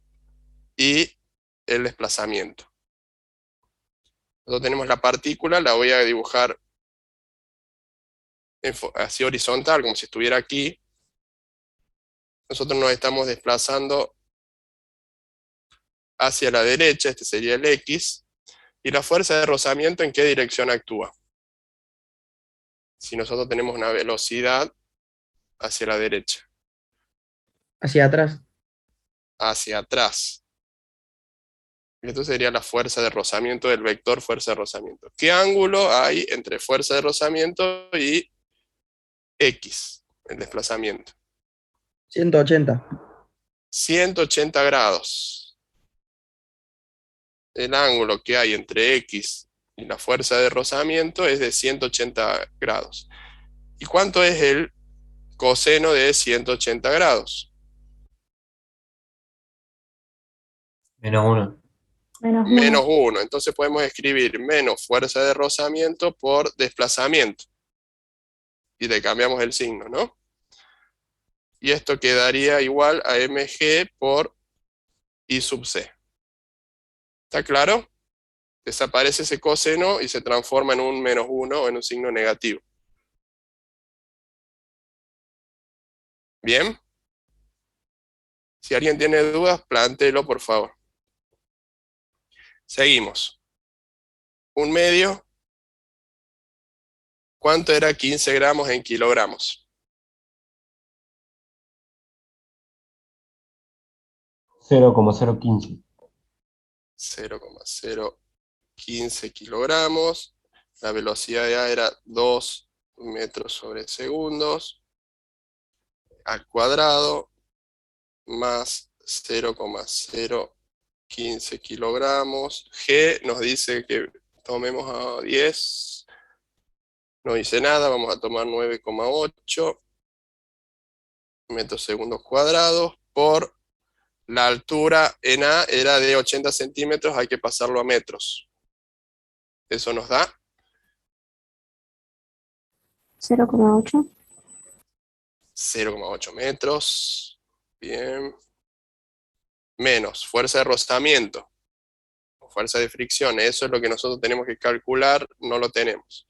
Speaker 1: y el desplazamiento? Nosotros tenemos la partícula, la voy a dibujar así horizontal, como si estuviera aquí. Nosotros nos estamos desplazando hacia la derecha, este sería el X, y la fuerza de rozamiento, ¿en qué dirección actúa? Si nosotros tenemos una velocidad hacia la derecha,
Speaker 11: Hacia atrás.
Speaker 1: hacia atrás. Y esto sería la fuerza de rozamiento del vector fuerza de rozamiento. ¿Qué ángulo hay entre fuerza de rozamiento y X, el desplazamiento?
Speaker 11: 180.
Speaker 1: 180 grados. El ángulo que hay entre X y la fuerza de rozamiento es de 180 grados. ¿Y cuánto es el coseno de 180 grados?
Speaker 5: -1.
Speaker 1: Menos 1. Entonces podemos escribir menos fuerza de rozamiento por desplazamiento. Y le cambiamos el signo, ¿no? Y esto quedaría igual a mg por I sub c. ¿Está claro? Desaparece ese coseno y se transforma en un menos 1 o en un signo negativo. ¿Bien? Si alguien tiene dudas, plantéelo, por favor. Seguimos. Un medio. ¿Cuánto era 15 gramos en kilogramos?
Speaker 4: 0,015.
Speaker 1: 0,015. 15 kilogramos. La velocidad de A era 2 metros sobre segundos al cuadrado más 0,015 kilogramos. G nos dice que tomemos a 10. No dice nada, vamos a tomar 9,8 metros segundos cuadrados por la altura en A era de 80 centímetros, hay que pasarlo a metros. Eso nos da
Speaker 7: 0,8.
Speaker 1: 0,8 metros. Bien. Menos fuerza de rozamiento, o fuerza de fricción. Eso es lo que nosotros tenemos que calcular, no lo tenemos.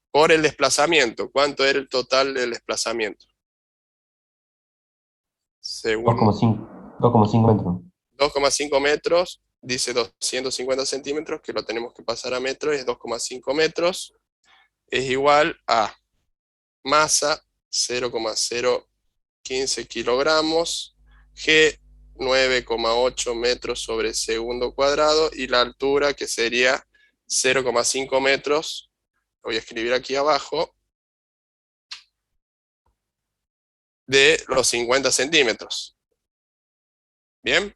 Speaker 1: Por el desplazamiento, ¿cuánto era el total del desplazamiento? Según
Speaker 4: 2,5 metros.
Speaker 1: 2,5 metros, dice 250 centímetros, que lo tenemos que pasar a metros, es 2,5 metros, es igual a masa 0,015 kilogramos, G 9,8 metros sobre segundo cuadrado, y la altura, que sería 0,5 metros, lo voy a escribir aquí abajo, de los 50 centímetros. Bien.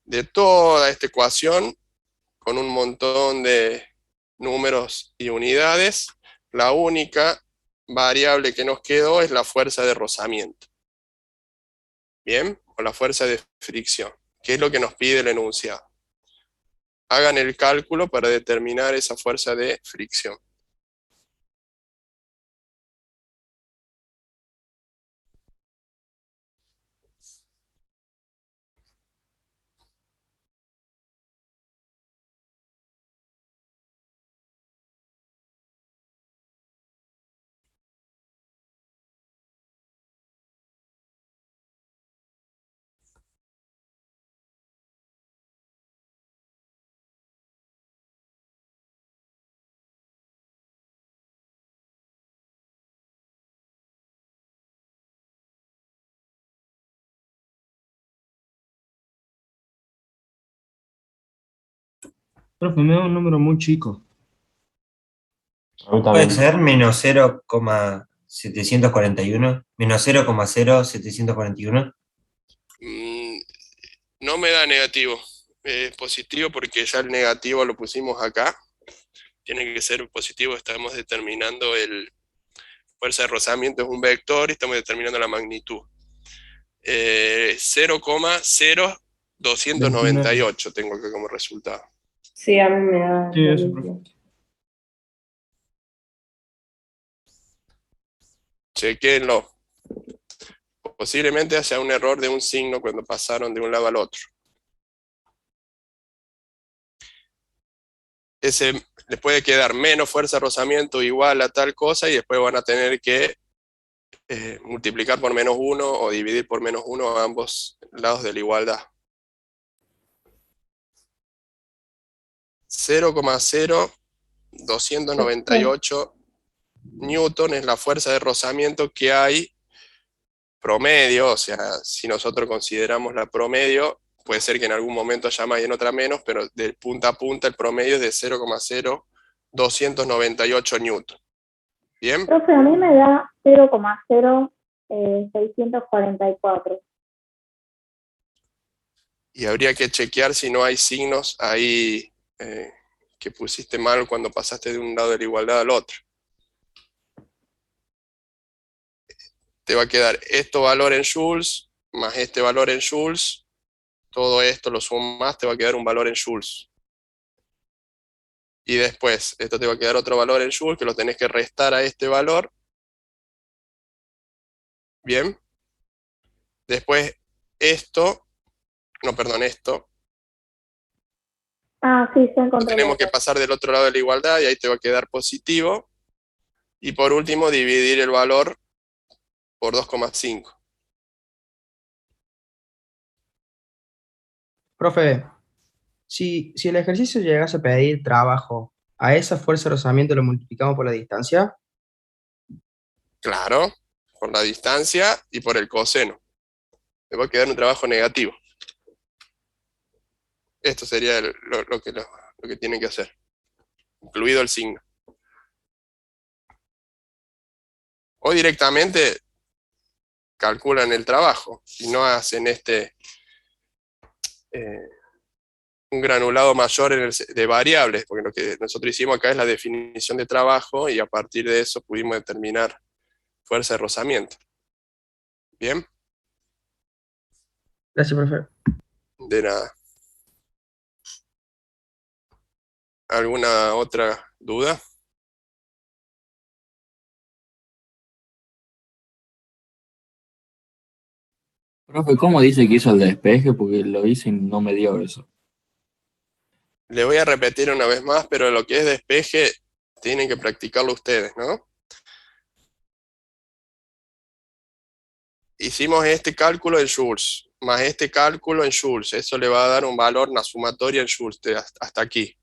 Speaker 1: De toda esta ecuación, con un montón de números y unidades, la única variable que nos quedó es la fuerza de rozamiento. Bien, o la fuerza de fricción, que es lo que nos pide el enunciado. Hagan el cálculo para determinar esa fuerza de fricción.
Speaker 12: Profe, me da un número muy chico.
Speaker 4: A mí
Speaker 5: Puede
Speaker 4: también.
Speaker 5: ser menos 0,741, menos 0,0741.
Speaker 1: No me da negativo. Es positivo porque ya el negativo lo pusimos acá. Tiene que ser positivo, estamos determinando el fuerza de rozamiento, es un vector y estamos determinando la magnitud. 0,0298 tengo acá como resultado.
Speaker 3: Sí, a mí me da.
Speaker 12: Sí,
Speaker 3: lo
Speaker 12: eso,
Speaker 3: mismo.
Speaker 1: Chequenlo. Posiblemente sea un error de un signo cuando pasaron de un lado al otro. Ese les puede quedar menos fuerza de rozamiento igual a tal cosa y después van a tener que multiplicar por menos 1 o dividir por menos 1 a ambos lados de la igualdad. 0,0298 newton es la fuerza de rozamiento que hay promedio, o sea, si nosotros consideramos la promedio, puede ser que en algún momento haya más y en otra menos, pero de punta a punta el promedio es de 0,0298 newton. ¿Bien?
Speaker 3: Profe, a mí me da 0,0644.
Speaker 1: Y habría que chequear si no hay signos ahí que pusiste mal cuando pasaste de un lado de la igualdad al otro. Te va a quedar este valor en joules, más este valor en joules, todo esto lo sumas, te va a quedar un valor en joules. Y después, esto te va a quedar otro valor en joules, que lo tenés que restar a este valor. Bien. Después, esto,
Speaker 3: Ah, sí, se encontró.
Speaker 1: tenemos que pasar del otro lado de la igualdad y ahí te va a quedar positivo. Y por último, dividir el valor por 2,5.
Speaker 11: Profe, si el ejercicio llegase a pedir trabajo, ¿a esa fuerza de rozamiento lo multiplicamos por la distancia?
Speaker 1: Claro, por la distancia y por el coseno. Te va a quedar un trabajo negativo. Esto sería lo que tienen que hacer, incluido el signo. O directamente calculan el trabajo y no hacen un granulado mayor de variables, porque lo que nosotros hicimos acá es la definición de trabajo y a partir de eso pudimos determinar fuerza de rozamiento. ¿Bien?
Speaker 11: Gracias, profe.
Speaker 1: De nada. ¿Alguna otra duda?
Speaker 13: Profe, ¿cómo dice que hizo el despeje? Porque lo hice y no me dio eso.
Speaker 1: Le voy a repetir una vez más, pero lo que es despeje tienen que practicarlo ustedes, ¿no? Hicimos este cálculo en joules, más este cálculo en joules. Eso le va a dar un valor, una sumatoria en joules, hasta aquí.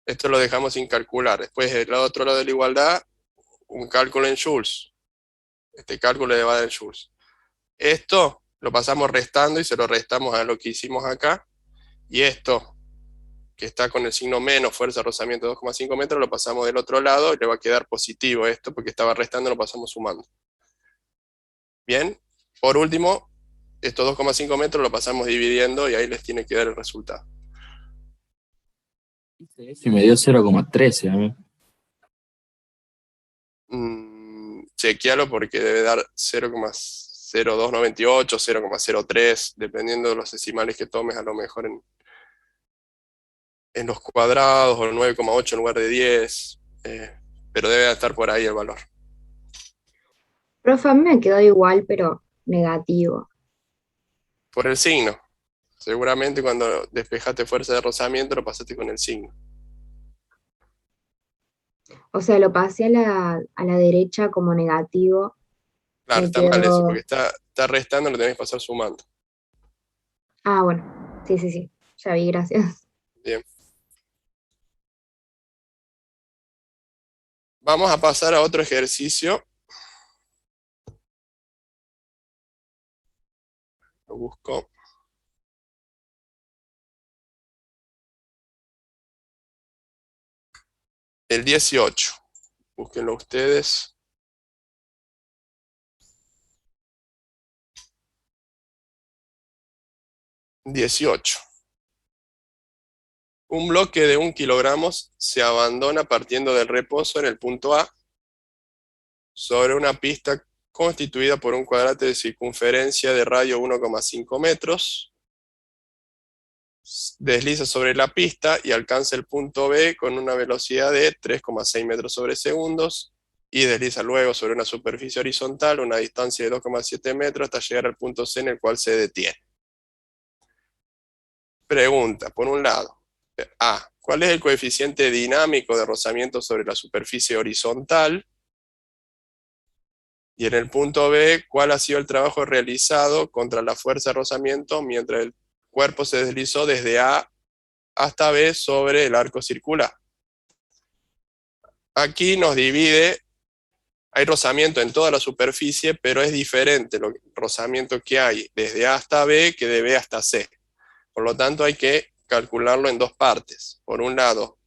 Speaker 1: Esto lo dejamos sin calcular. Después, el otro lado de la igualdad, un cálculo en joules. Este cálculo le va a dar en joules. Esto lo pasamos restando y se lo restamos a lo que hicimos acá. Y esto, que está con el signo menos, fuerza de rozamiento de 2,5 metros, lo pasamos del otro lado y le va a quedar positivo esto, porque estaba restando y lo pasamos sumando. Bien, por último, estos 2,5 metros lo pasamos dividiendo y ahí les tiene que dar el resultado.
Speaker 13: Y me dio 0,13 a mí.
Speaker 1: Chequealo porque debe dar 0,0298, 0,03, dependiendo de los decimales que tomes, a lo mejor en los cuadrados, o 9,8 en lugar de 10, pero debe estar por ahí el valor.
Speaker 7: Profe, a mí me quedó igual, pero negativo.
Speaker 1: Por el signo. Seguramente cuando despejaste fuerza de rozamiento lo pasaste con el signo.
Speaker 7: O sea, lo pasé a la derecha como negativo.
Speaker 1: Claro,
Speaker 7: Me
Speaker 1: está mal eso,
Speaker 7: quedó...
Speaker 1: porque está restando, lo tenés que pasar sumando.
Speaker 7: Ah, bueno. Sí, sí, sí. Ya vi, gracias.
Speaker 1: Bien. Vamos a pasar a otro ejercicio. Lo busco. El 18. Búsquenlo ustedes. $18. Un bloque de 1 kilogramo se abandona partiendo del reposo en el punto A sobre una pista constituida por un cuadrante de circunferencia de radio 1,5 metros. Desliza sobre la pista y alcanza el punto B con una velocidad de 3,6 metros sobre segundos y desliza luego sobre una superficie horizontal una distancia de 2,7 metros hasta llegar al punto C en el cual se detiene. Pregunta, por un lado, A, ¿cuál es el coeficiente dinámico de rozamiento sobre la superficie horizontal? Y en el punto B, ¿cuál ha sido el trabajo realizado contra la fuerza de rozamiento mientras el cuerpo se deslizó desde A hasta B sobre el arco circular? Aquí nos divide, hay rozamiento en toda la superficie, pero es diferente el rozamiento que hay desde A hasta B que de B hasta C. Por lo tanto, hay que calcularlo en dos partes. Por un lado,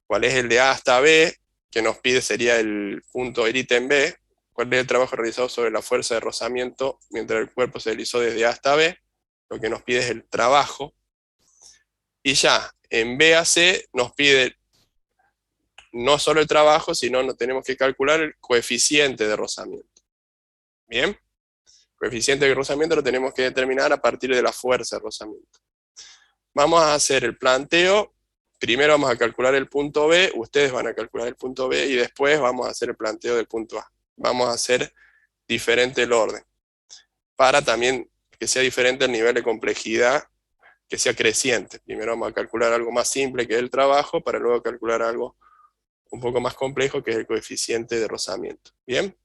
Speaker 1: cuál es el de A hasta B, que nos pide sería el punto, el ítem B, cuál es el trabajo realizado sobre la fuerza de rozamiento mientras el cuerpo se deslizó desde A hasta B, lo que nos pide es el trabajo. Y ya, en B a C nos pide no solo el trabajo, sino nos tenemos que calcular el coeficiente de rozamiento. ¿Bien? El coeficiente de rozamiento lo tenemos que determinar a partir de la fuerza de rozamiento. Vamos a hacer el planteo. Primero vamos a calcular el punto B, ustedes van a calcular el punto B y después vamos a hacer el planteo del punto A. Vamos a hacer diferente el orden, para también que sea diferente el nivel de complejidad, que sea creciente. Primero vamos a calcular algo más simple, que es el trabajo, para luego calcular algo un poco más complejo, que es el coeficiente de rozamiento. ¿Bien?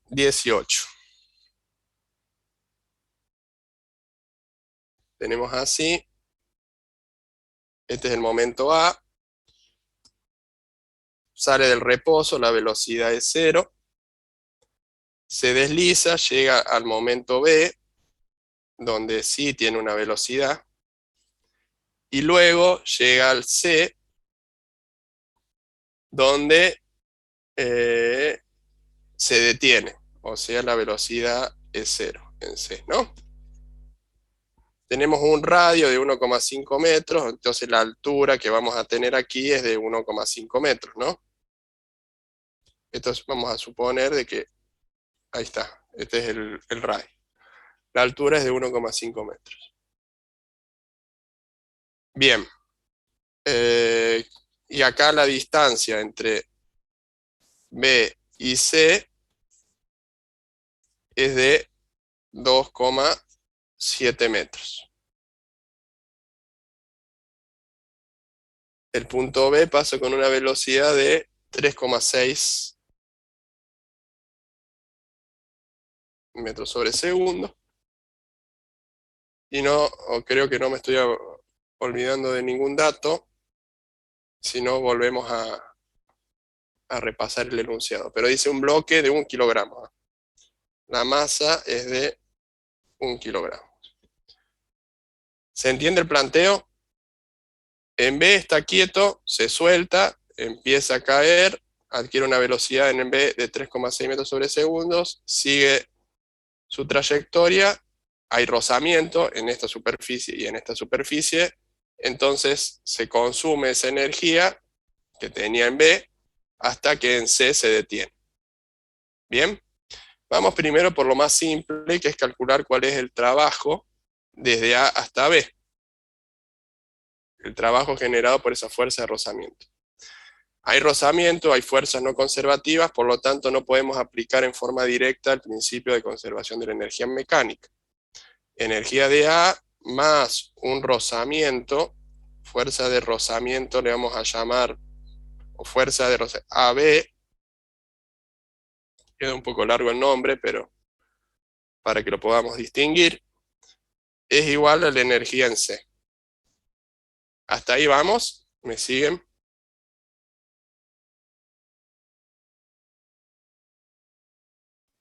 Speaker 1: $18. Tenemos así. Este es el momento A. Sale del reposo, la velocidad es 0. se desliza, llega al momento B, donde sí tiene una velocidad, y luego llega al C, donde se detiene, o sea, la velocidad es 0 en C, ¿no? Tenemos un radio de 1,5 metros, entonces la altura que vamos a tener aquí es de 1,5 metros, ¿no? Entonces vamos a suponer de que, ahí está, este es el radio. La altura es de 1,5 metros. Bien. Y acá la distancia entre B y C es de 2,7 metros. El punto B pasa con una velocidad de 3,6 metros sobre segundo. Y no, o creo que no me estoy olvidando de ningún dato, si no volvemos a repasar el enunciado. Pero dice un bloque de 1 kilogramo. La masa es de 1 kilogramo. ¿Se entiende el planteo? En B está quieto, se suelta, empieza a caer, adquiere una velocidad en B de 3,6 metros sobre segundos, sigue su trayectoria, hay rozamiento en esta superficie y en esta superficie, entonces se consume esa energía que tenía en B hasta que en C se detiene. Bien, vamos primero por lo más simple, que es calcular cuál es el trabajo desde A hasta B. El trabajo generado por esa fuerza de rozamiento. Hay rozamiento, hay fuerzas no conservativas, por lo tanto no podemos aplicar en forma directa el principio de conservación de la energía mecánica. Energía de A más un rozamiento, fuerza de rozamiento le vamos a llamar, o fuerza de rozamiento, AB, queda un poco largo el nombre, pero para que lo podamos distinguir, es igual a la energía en C. Hasta ahí vamos, ¿me siguen?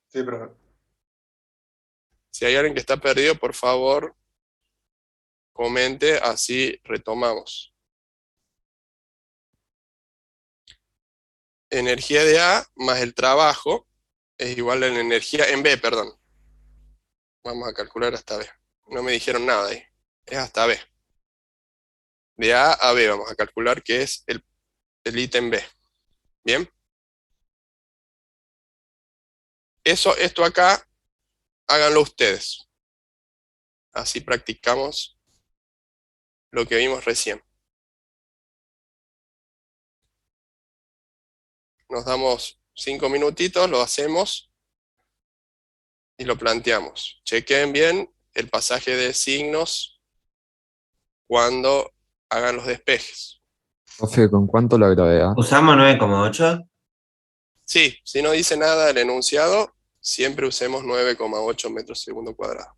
Speaker 2: Sí, profe.
Speaker 1: Si hay alguien que está perdido, por favor, comente, así retomamos. Energía de A más el trabajo es igual a la energía en B, perdón. Vamos a calcular hasta B. No me dijeron nada ahí. Es hasta B. De A B vamos a calcular que es el ítem B. ¿Bien? Esto acá, háganlo ustedes. Así practicamos lo que vimos recién. Nos damos 5 minutitos, lo hacemos y lo planteamos. Chequen bien el pasaje de signos cuando hagan los despejes.
Speaker 9: Profe, ¿con cuánto la gravedad?
Speaker 5: ¿Usamos 9,8?
Speaker 1: Sí, si no dice nada el enunciado, siempre usemos 9,8 metros segundo cuadrado.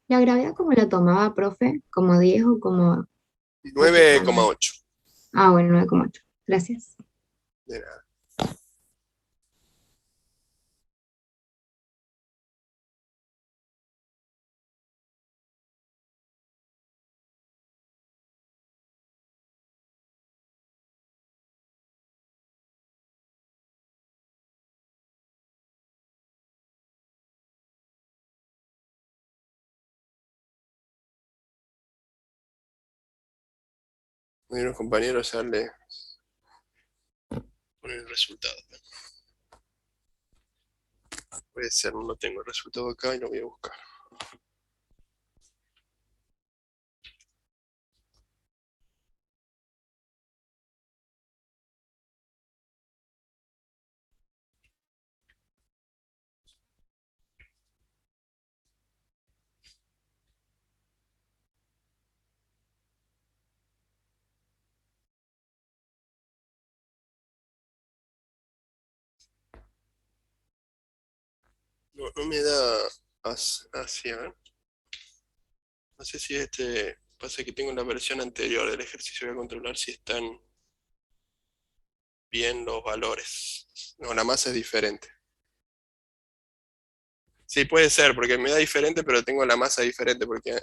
Speaker 7: ¿La gravedad cómo la tomaba, profe? ¿Como 10 o como
Speaker 1: 9,8.
Speaker 7: Ah, bueno, 9,8. Gracias.
Speaker 1: De nada. Unos compañeros ya le ponen el resultado. Puede ser, no tengo el resultado acá y lo voy a buscar. No me da así, a ver. No sé si pasa que tengo la versión anterior del ejercicio, voy a controlar si están bien los valores. No, la masa es diferente. Sí, puede ser, porque me da diferente, pero tengo la masa diferente, porque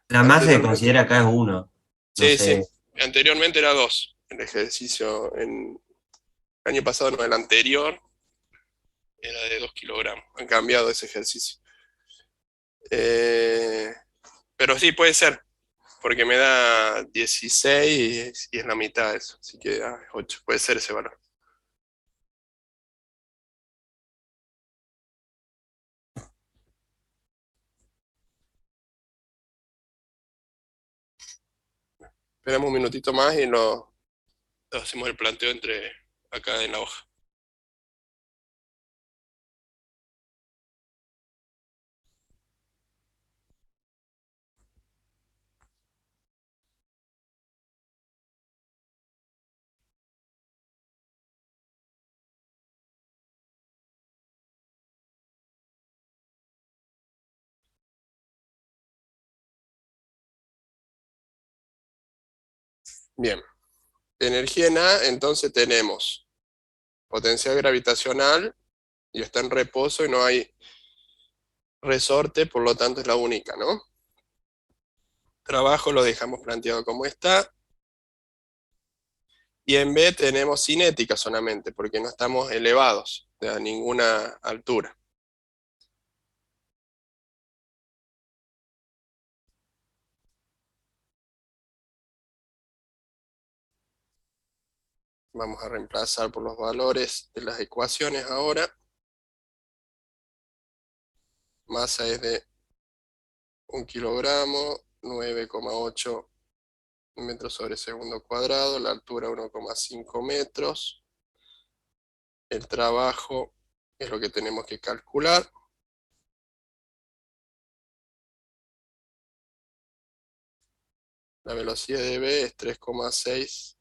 Speaker 5: La masa que
Speaker 1: anteriormente...
Speaker 5: considera acá es 1. No
Speaker 1: Sí, sí,
Speaker 5: sé.
Speaker 1: anteriormente era 2 el ejercicio. El año pasado, no, el anterior, era de 2 kilogramos. Han cambiado ese ejercicio. Pero sí, puede ser, porque me da 16 y es la mitad de eso. Así que 8, puede ser ese valor. Esperamos un minutito más y lo hacemos el planteo entre acá en la hoja. Bien. Energía en A, entonces tenemos potencial gravitacional y está en reposo y no hay resorte, por lo tanto es la única, ¿no? Trabajo lo dejamos planteado como está. Y en B tenemos cinética solamente, porque no estamos elevados a ninguna altura. Vamos a reemplazar por los valores de las ecuaciones ahora. Masa es de 1 kilogramo, 9,8 metros sobre segundo cuadrado, la altura 1,5 metros. El trabajo es lo que tenemos que calcular. La velocidad de B es 3,6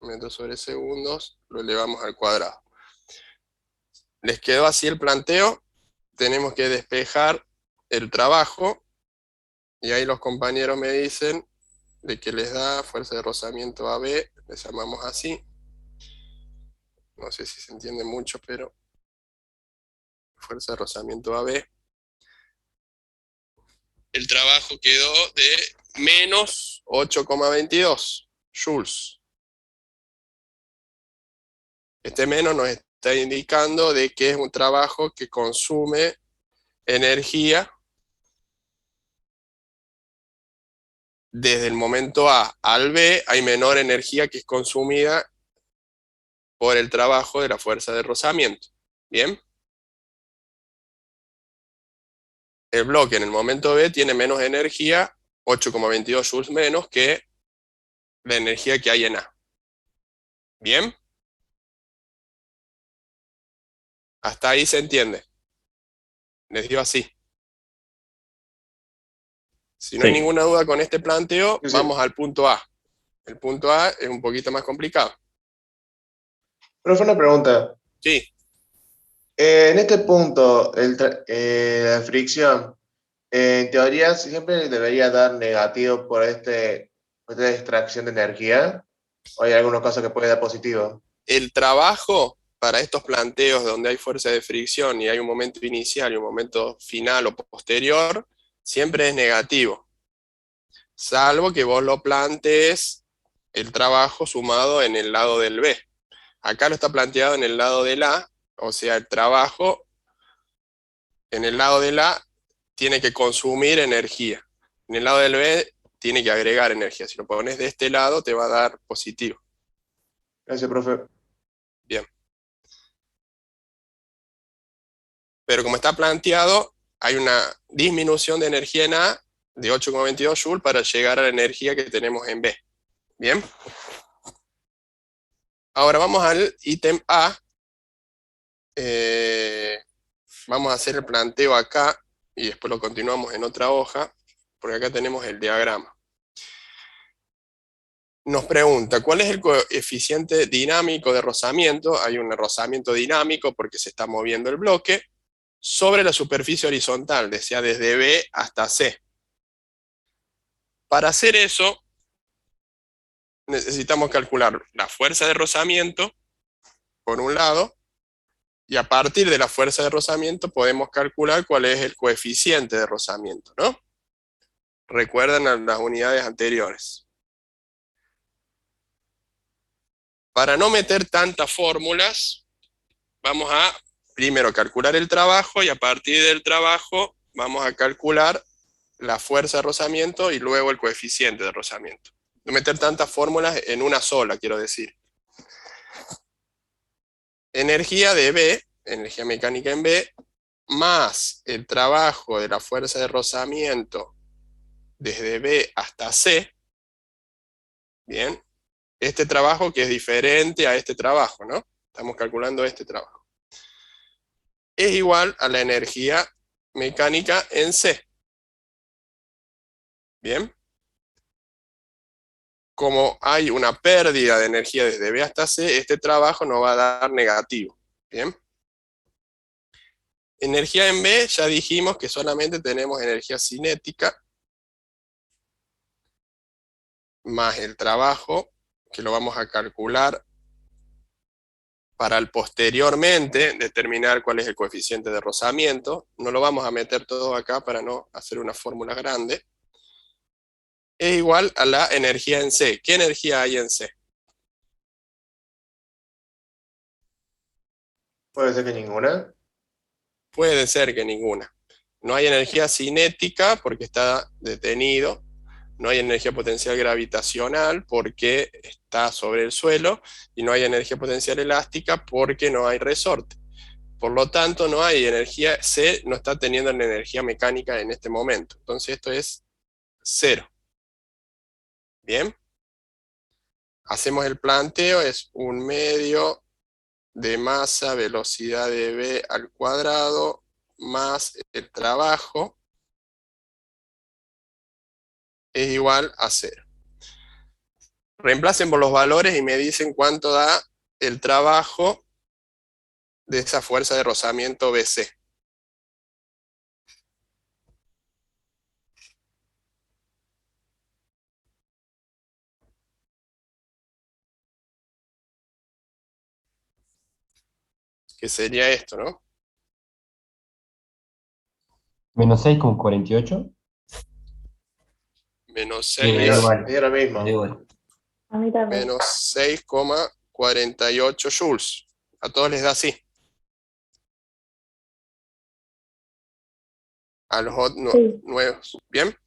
Speaker 1: metros sobre segundos, lo elevamos al cuadrado. ¿Les quedó así el planteo? Tenemos que despejar el trabajo, y ahí los compañeros me dicen de que les da fuerza de rozamiento AB, les llamamos así. No sé si se entiende mucho, pero fuerza de rozamiento AB. El trabajo quedó de menos 8,22 joules. Este menos nos está indicando de que es un trabajo que consume energía desde el momento A al B. Hay menor energía que es consumida por el trabajo de la fuerza de rozamiento. ¿Bien? El bloque en el momento B tiene menos energía, 8,22 joules menos que la energía que hay en A. ¿Bien? Hasta ahí se entiende. Les digo así. Si no hay
Speaker 8: Sí.
Speaker 1: ninguna duda con este planteo,
Speaker 2: Sí, sí.
Speaker 1: vamos al punto A. El punto A es un poquito más complicado.
Speaker 2: Profe, una pregunta.
Speaker 1: Sí,
Speaker 2: En este punto, la fricción, En teoría siempre debería dar negativo por esta extracción de energía, o hay algunos casos que puede dar positivo.
Speaker 1: El trabajo para estos planteos donde hay fuerza de fricción y hay un momento inicial y un momento final o posterior, siempre es negativo. Salvo que vos lo plantees el trabajo sumado en el lado del B. Acá lo está planteado en el lado del A, o sea, el trabajo en el lado del A tiene que consumir energía. En el lado del B tiene que agregar energía. Si lo pones de este lado te va a dar positivo.
Speaker 2: Gracias, profe.
Speaker 1: Bien. Pero como está planteado, hay una disminución de energía en A de 8,22 joules para llegar a la energía que tenemos en B. Bien. Ahora vamos al ítem A. Vamos a hacer el planteo acá y después lo continuamos en otra hoja, porque acá tenemos el diagrama. Nos pregunta, ¿cuál es el coeficiente dinámico de rozamiento? Hay un rozamiento dinámico porque se está moviendo el bloque sobre la superficie horizontal, sea desde B hasta C. Para hacer eso, necesitamos calcular la fuerza de rozamiento, por un lado, y a partir de la fuerza de rozamiento podemos calcular cuál es el coeficiente de rozamiento, ¿no? Recuerdan las unidades anteriores. Para no meter tantas fórmulas, vamos a primero calcular el trabajo y a partir del trabajo vamos a calcular la fuerza de rozamiento y luego el coeficiente de rozamiento. No meter tantas fórmulas en una sola, quiero decir. Energía de B, energía mecánica en B, más el trabajo de la fuerza de rozamiento desde B hasta C. Bien. Este trabajo que es diferente a este trabajo, ¿no? Estamos calculando este trabajo. Es igual a la energía mecánica en C. Bien. Como hay una pérdida de energía desde B hasta C, este trabajo nos va a dar negativo. Bien. Energía en B, ya dijimos que solamente tenemos energía cinética, más el trabajo, que lo vamos a calcular para el posteriormente determinar cuál es el coeficiente de rozamiento. No lo vamos a meter todo acá para no hacer una fórmula grande. Es igual a la energía en C. ¿Qué energía hay en C?
Speaker 2: ¿Puede ser que ninguna?
Speaker 1: Puede ser que ninguna. No hay energía cinética porque está detenido. No hay energía potencial gravitacional porque está sobre el suelo. Y no hay energía potencial elástica porque no hay resorte. Por lo tanto, no hay energía. C no está teniendo energía mecánica en este momento. Entonces esto es 0. Bien. Hacemos el planteo, es 1/2 de masa velocidad de B al cuadrado más el trabajo es igual a 0. Reemplacen por los valores y me dicen cuánto da el trabajo de esa fuerza de rozamiento BC. Que sería esto, ¿no?
Speaker 4: Menos 6,48.
Speaker 1: Menos
Speaker 13: Sí, me da
Speaker 1: 6,
Speaker 13: igual.
Speaker 2: Es lo mismo.
Speaker 13: Me da igual.
Speaker 3: A mí también.
Speaker 1: menos 6,48 joules. A todos les da así. A los
Speaker 3: Sí.
Speaker 1: nuevos. ¿Bien?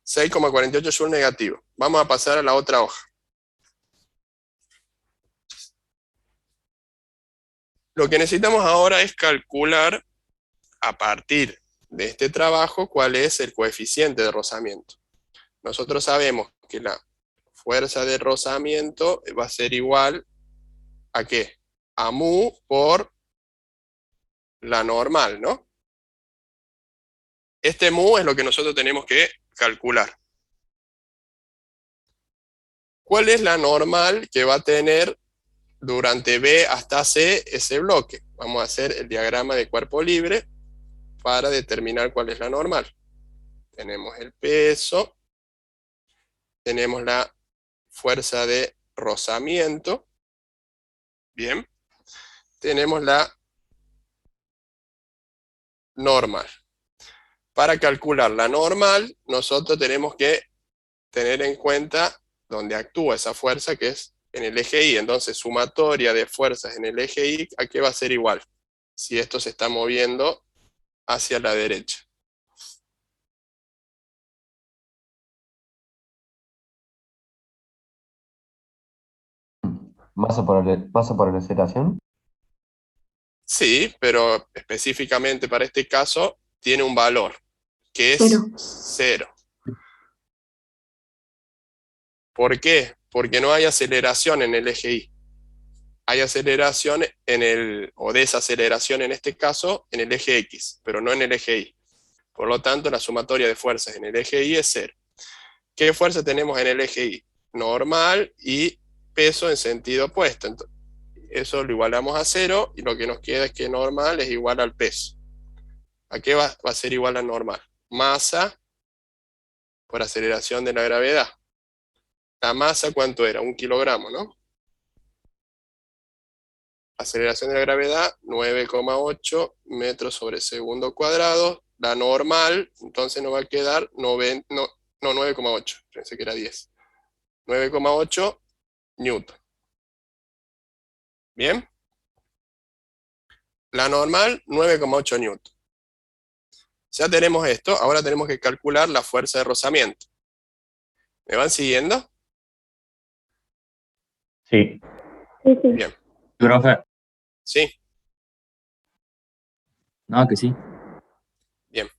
Speaker 1: 6,48 joules negativo. Vamos a pasar a la otra hoja. Lo que necesitamos ahora es calcular, a partir de este trabajo, cuál es el coeficiente de rozamiento. Nosotros sabemos que la fuerza de rozamiento va a ser igual ¿a qué? A mu por la normal, ¿no? Este mu es lo que nosotros tenemos que calcular. ¿Cuál es la normal que va a tener durante B hasta C ese bloque? Vamos a hacer el diagrama de cuerpo libre para determinar cuál es la normal. Tenemos el peso, tenemos la fuerza de rozamiento, bien, tenemos la normal. Para calcular la normal, nosotros tenemos que tener en cuenta dónde actúa esa fuerza, que es en el eje Y. Entonces, sumatoria de fuerzas en el eje Y, ¿a qué va a ser igual? Si esto se está moviendo hacia la derecha.
Speaker 4: ¿Masa por la aceleración?
Speaker 1: Sí, pero específicamente para este caso tiene un valor, que es
Speaker 7: Cero.
Speaker 1: 0. ¿Por qué? Porque no hay aceleración en el eje Y. Hay aceleración o desaceleración en este caso, en el eje X, pero no en el eje Y. Por lo tanto, la sumatoria de fuerzas en el eje Y es 0. ¿Qué fuerza tenemos en el eje Y? Normal y peso en sentido opuesto. Entonces, eso lo igualamos a 0 y lo que nos queda es que normal es igual al peso. ¿A qué va a ser igual a normal? Masa por aceleración de la gravedad. La masa, ¿cuánto era? 1 kilogramo, ¿no? Aceleración de la gravedad, 9,8 metros sobre segundo cuadrado. La normal, entonces nos va a quedar 9,8. Pensé que era 10. 9,8 newton. ¿Bien? La normal, 9,8 newton. Ya tenemos esto, ahora tenemos que calcular la fuerza de rozamiento. ¿Me van siguiendo?
Speaker 8: Sí.
Speaker 3: Sí, sí.
Speaker 1: Bien.
Speaker 13: Profe,
Speaker 1: Sí,
Speaker 13: no, que sí.
Speaker 1: bien.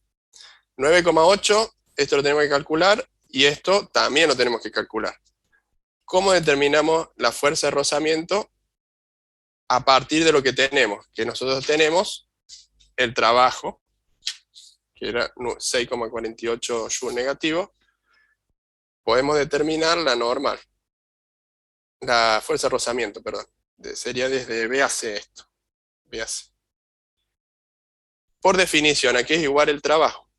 Speaker 1: 9,8, esto lo tenemos que calcular, y esto también lo tenemos que calcular. ¿Cómo determinamos la fuerza de rozamiento? A partir de lo que tenemos, que nosotros tenemos el trabajo, que era 6,48 joules negativo, podemos determinar la normal, la fuerza de rozamiento, perdón. Sería desde B a C esto, B a C. Por definición, aquí es igual el trabajo.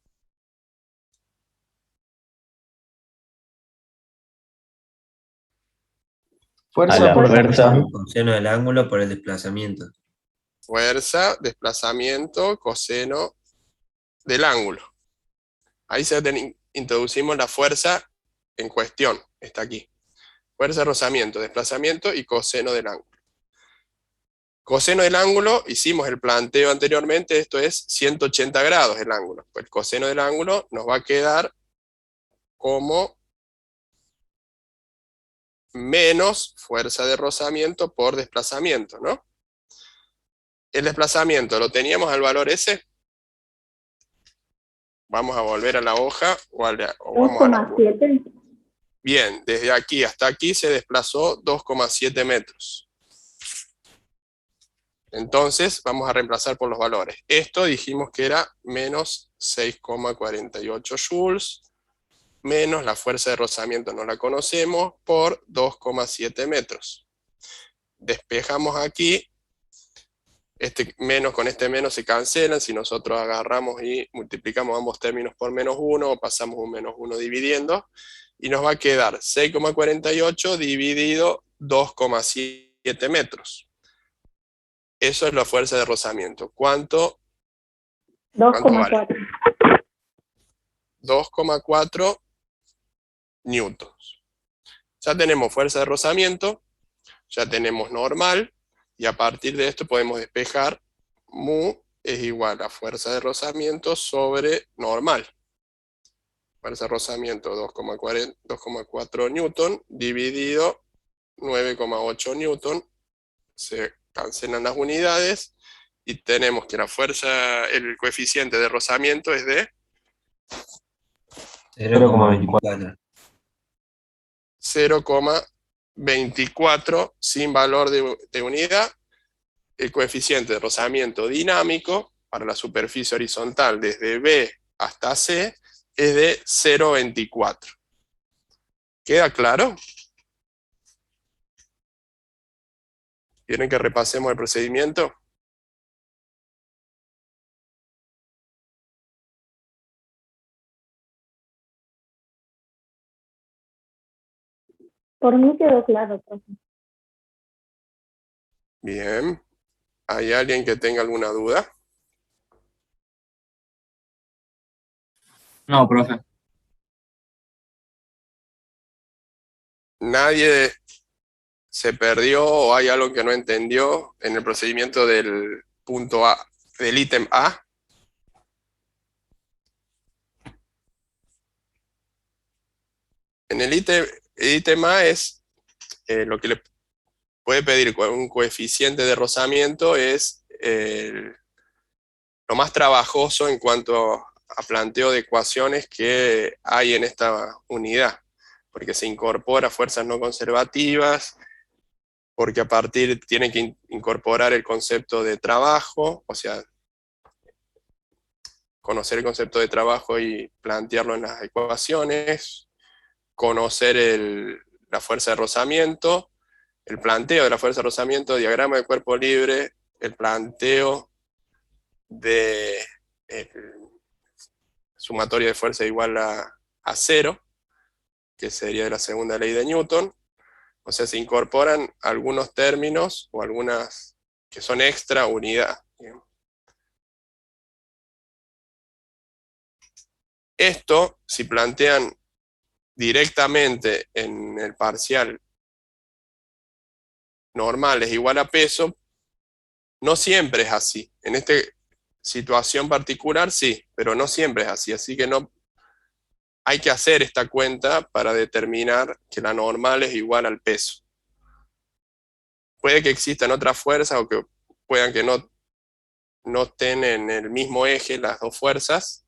Speaker 8: A la
Speaker 11: Fuerza
Speaker 8: fuerza.
Speaker 5: El coseno del ángulo por el desplazamiento.
Speaker 1: Fuerza, desplazamiento, coseno del ángulo. Ahí introducimos la fuerza en cuestión, está aquí. Fuerza de rozamiento, desplazamiento y coseno del ángulo. Coseno del ángulo, hicimos el planteo anteriormente, esto es 180 grados el ángulo. Pues el coseno del ángulo nos va a quedar como menos fuerza de rozamiento por desplazamiento, ¿no? El desplazamiento, ¿lo teníamos al valor ese? Vamos a volver a la hoja o vamos a la...
Speaker 3: 2,7.
Speaker 1: Bien, desde aquí hasta aquí se desplazó 2,7 metros. Entonces, vamos a reemplazar por los valores. Esto dijimos que era menos 6,48 joules, menos la fuerza de rozamiento, no la conocemos, por 2,7 metros. Despejamos aquí, este menos con este menos se cancelan, si nosotros agarramos y multiplicamos ambos términos por menos 1, o pasamos un menos 1 dividiendo, y nos va a quedar 6,48 dividido 2,7 metros. Eso es la fuerza de rozamiento. ¿Cuánto vale?
Speaker 3: 2,4.
Speaker 1: 2,4 newtons. Ya tenemos fuerza de rozamiento, ya tenemos normal, y a partir de esto podemos despejar mu es igual a fuerza de rozamiento sobre normal. Fuerza de rozamiento 2,4 newton dividido 9,8 newton. Se cancelan las unidades y tenemos que la fuerza, el coeficiente de rozamiento es de
Speaker 5: 0,24.
Speaker 1: 0,24 sin valor de unidad. El coeficiente de rozamiento dinámico para la superficie horizontal desde B hasta C es de 0,24. ¿Queda claro? ¿Quieren que repasemos el procedimiento?
Speaker 3: Por mí quedó claro, profe.
Speaker 1: Bien. ¿Hay alguien que tenga alguna duda?
Speaker 13: No, profe.
Speaker 1: ¿Nadie se perdió o hay algo que no entendió en el procedimiento del punto A, del ítem A? En el ítem A es lo que le puede pedir un coeficiente de rozamiento, es lo más trabajoso en cuanto a planteo de ecuaciones que hay en esta unidad, porque se incorpora fuerzas no conservativas, porque a partir tiene que incorporar el concepto de trabajo, o sea, conocer el concepto de trabajo y plantearlo en las ecuaciones, conocer la fuerza de rozamiento, el planteo de la fuerza de rozamiento, diagrama de cuerpo libre, el planteo de sumatoria de fuerza igual a cero, que sería de la segunda ley de Newton. O sea, se incorporan algunos términos o algunas que son extra unidad. Esto, si plantean directamente en el parcial normal es igual a peso, no siempre es así. En esta situación particular sí, pero no siempre es así. Así que no hay que hacer esta cuenta para determinar que la normal es igual al peso. Puede que existan otras fuerzas o que puedan que no estén en el mismo eje las dos fuerzas,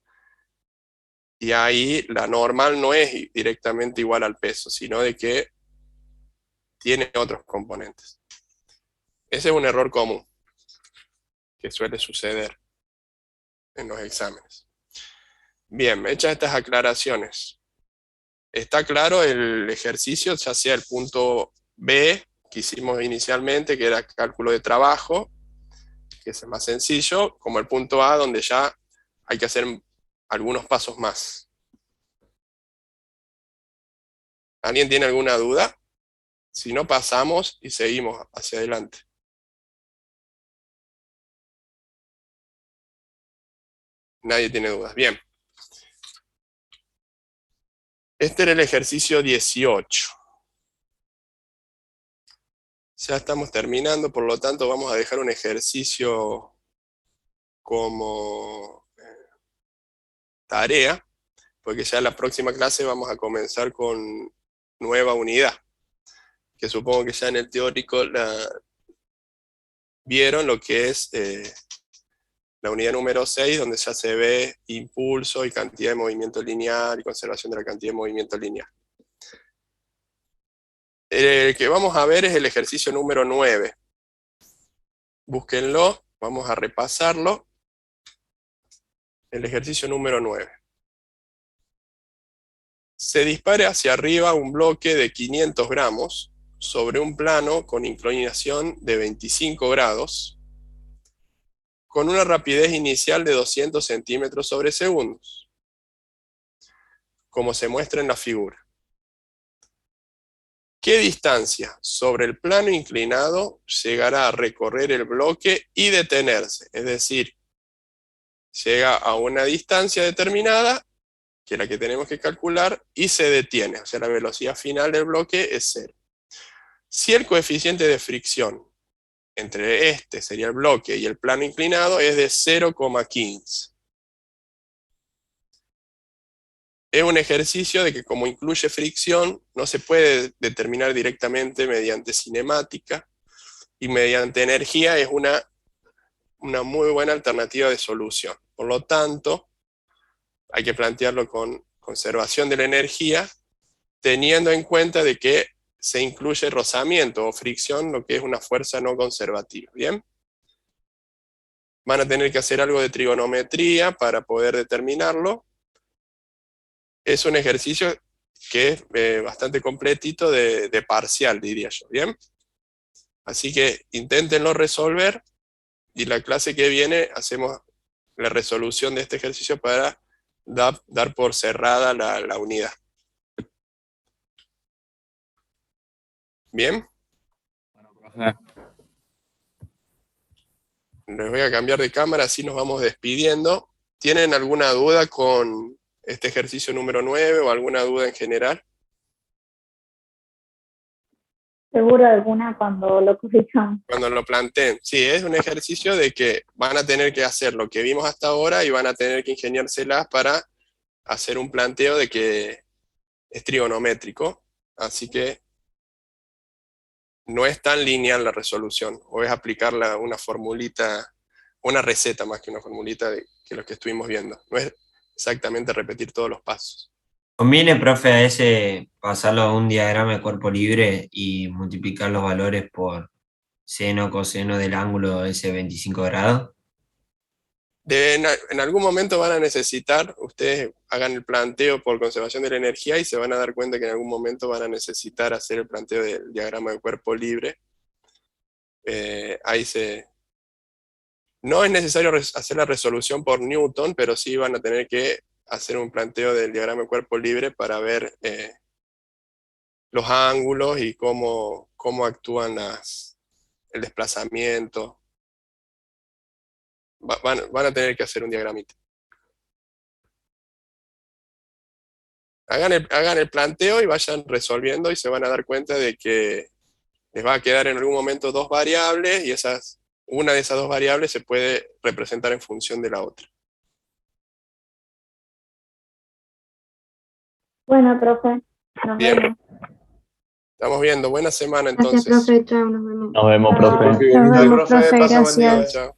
Speaker 1: y ahí la normal no es directamente igual al peso, sino de que tiene otros componentes. Ese es un error común que suele suceder en los exámenes. Bien, hechas estas aclaraciones, está claro el ejercicio, ya sea el punto B que hicimos inicialmente, que era cálculo de trabajo, que es el más sencillo, como el punto A, donde ya hay que hacer algunos pasos más. ¿Alguien tiene alguna duda? Si no, pasamos y seguimos hacia adelante. Nadie tiene dudas. Bien. Este era el ejercicio 18. Ya estamos terminando, por lo tanto vamos a dejar un ejercicio como tarea, porque ya en la próxima clase vamos a comenzar con nueva unidad, que supongo que ya en el teórico vieron lo que es la unidad número 6, donde ya se ve impulso y cantidad de movimiento lineal y conservación de la cantidad de movimiento lineal. El que vamos a ver es el ejercicio número 9. Búsquenlo, vamos a repasarlo. El ejercicio número 9. Se dispara hacia arriba un bloque de 500 gramos sobre un plano con inclinación de 25 grados, con una rapidez inicial de 200 centímetros sobre segundos, como se muestra en la figura. ¿Qué distancia sobre el plano inclinado llegará a recorrer el bloque y detenerse? Es decir, llega a una distancia determinada, que es la que tenemos que calcular, y se detiene. O sea, la velocidad final del bloque es 0. Si el coeficiente de fricción entre este sería el bloque y el plano inclinado es de 0,15. Es un ejercicio de que, como incluye fricción, no se puede determinar directamente mediante cinemática, y mediante energía es una muy buena alternativa de solución. Por lo tanto, hay que plantearlo con conservación de la energía, teniendo en cuenta de que se incluye rozamiento o fricción, lo que es una fuerza no conservativa. ¿Bien? Van a tener que hacer algo de trigonometría para poder determinarlo. Es un ejercicio que es bastante completito de parcial, diría yo. ¿Bien? Así que inténtenlo resolver, y la clase que viene hacemos la resolución de este ejercicio para dar por cerrada la unidad. ¿Bien?
Speaker 13: Profe.
Speaker 1: Les voy a cambiar de cámara, así nos vamos despidiendo. ¿Tienen alguna duda con este ejercicio número 9 o alguna duda en general?
Speaker 3: Seguro alguna cuando lo corrijamos.
Speaker 1: Cuando lo planteen. Sí, es un ejercicio de que van a tener que hacer lo que vimos hasta ahora y van a tener que ingeniárselas para hacer un planteo de que es trigonométrico. Así que no es tan lineal la resolución, o es aplicarla una formulita, una receta más que una formulita que lo que estuvimos viendo. No es exactamente repetir todos los pasos.
Speaker 5: Conviene, profe, a ese pasarlo a un diagrama de cuerpo libre y multiplicar los valores por seno, coseno del ángulo ese 25 grados.
Speaker 1: En algún momento van a necesitar, ustedes hagan el planteo por conservación de la energía y se van a dar cuenta que en algún momento van a necesitar hacer el planteo del diagrama de cuerpo libre. No es necesario hacer la resolución por Newton, pero sí van a tener que hacer un planteo del diagrama de cuerpo libre para ver los ángulos y cómo actúan el desplazamiento. Van a tener que hacer un diagramita. Hagan el planteo y vayan resolviendo y se van a dar cuenta de que les va a quedar en algún momento dos variables y una de esas dos variables se puede representar en función de la otra.
Speaker 3: Bueno, profe, nos
Speaker 1: Bien.
Speaker 3: vemos.
Speaker 1: Estamos viendo. Buena semana
Speaker 7: Gracias,
Speaker 1: entonces.
Speaker 7: profe. Chao, nos vemos.
Speaker 8: Nos vemos, profe.
Speaker 3: Nos vemos, profe,
Speaker 2: Pasa buen día.
Speaker 3: gracias.
Speaker 1: Chao.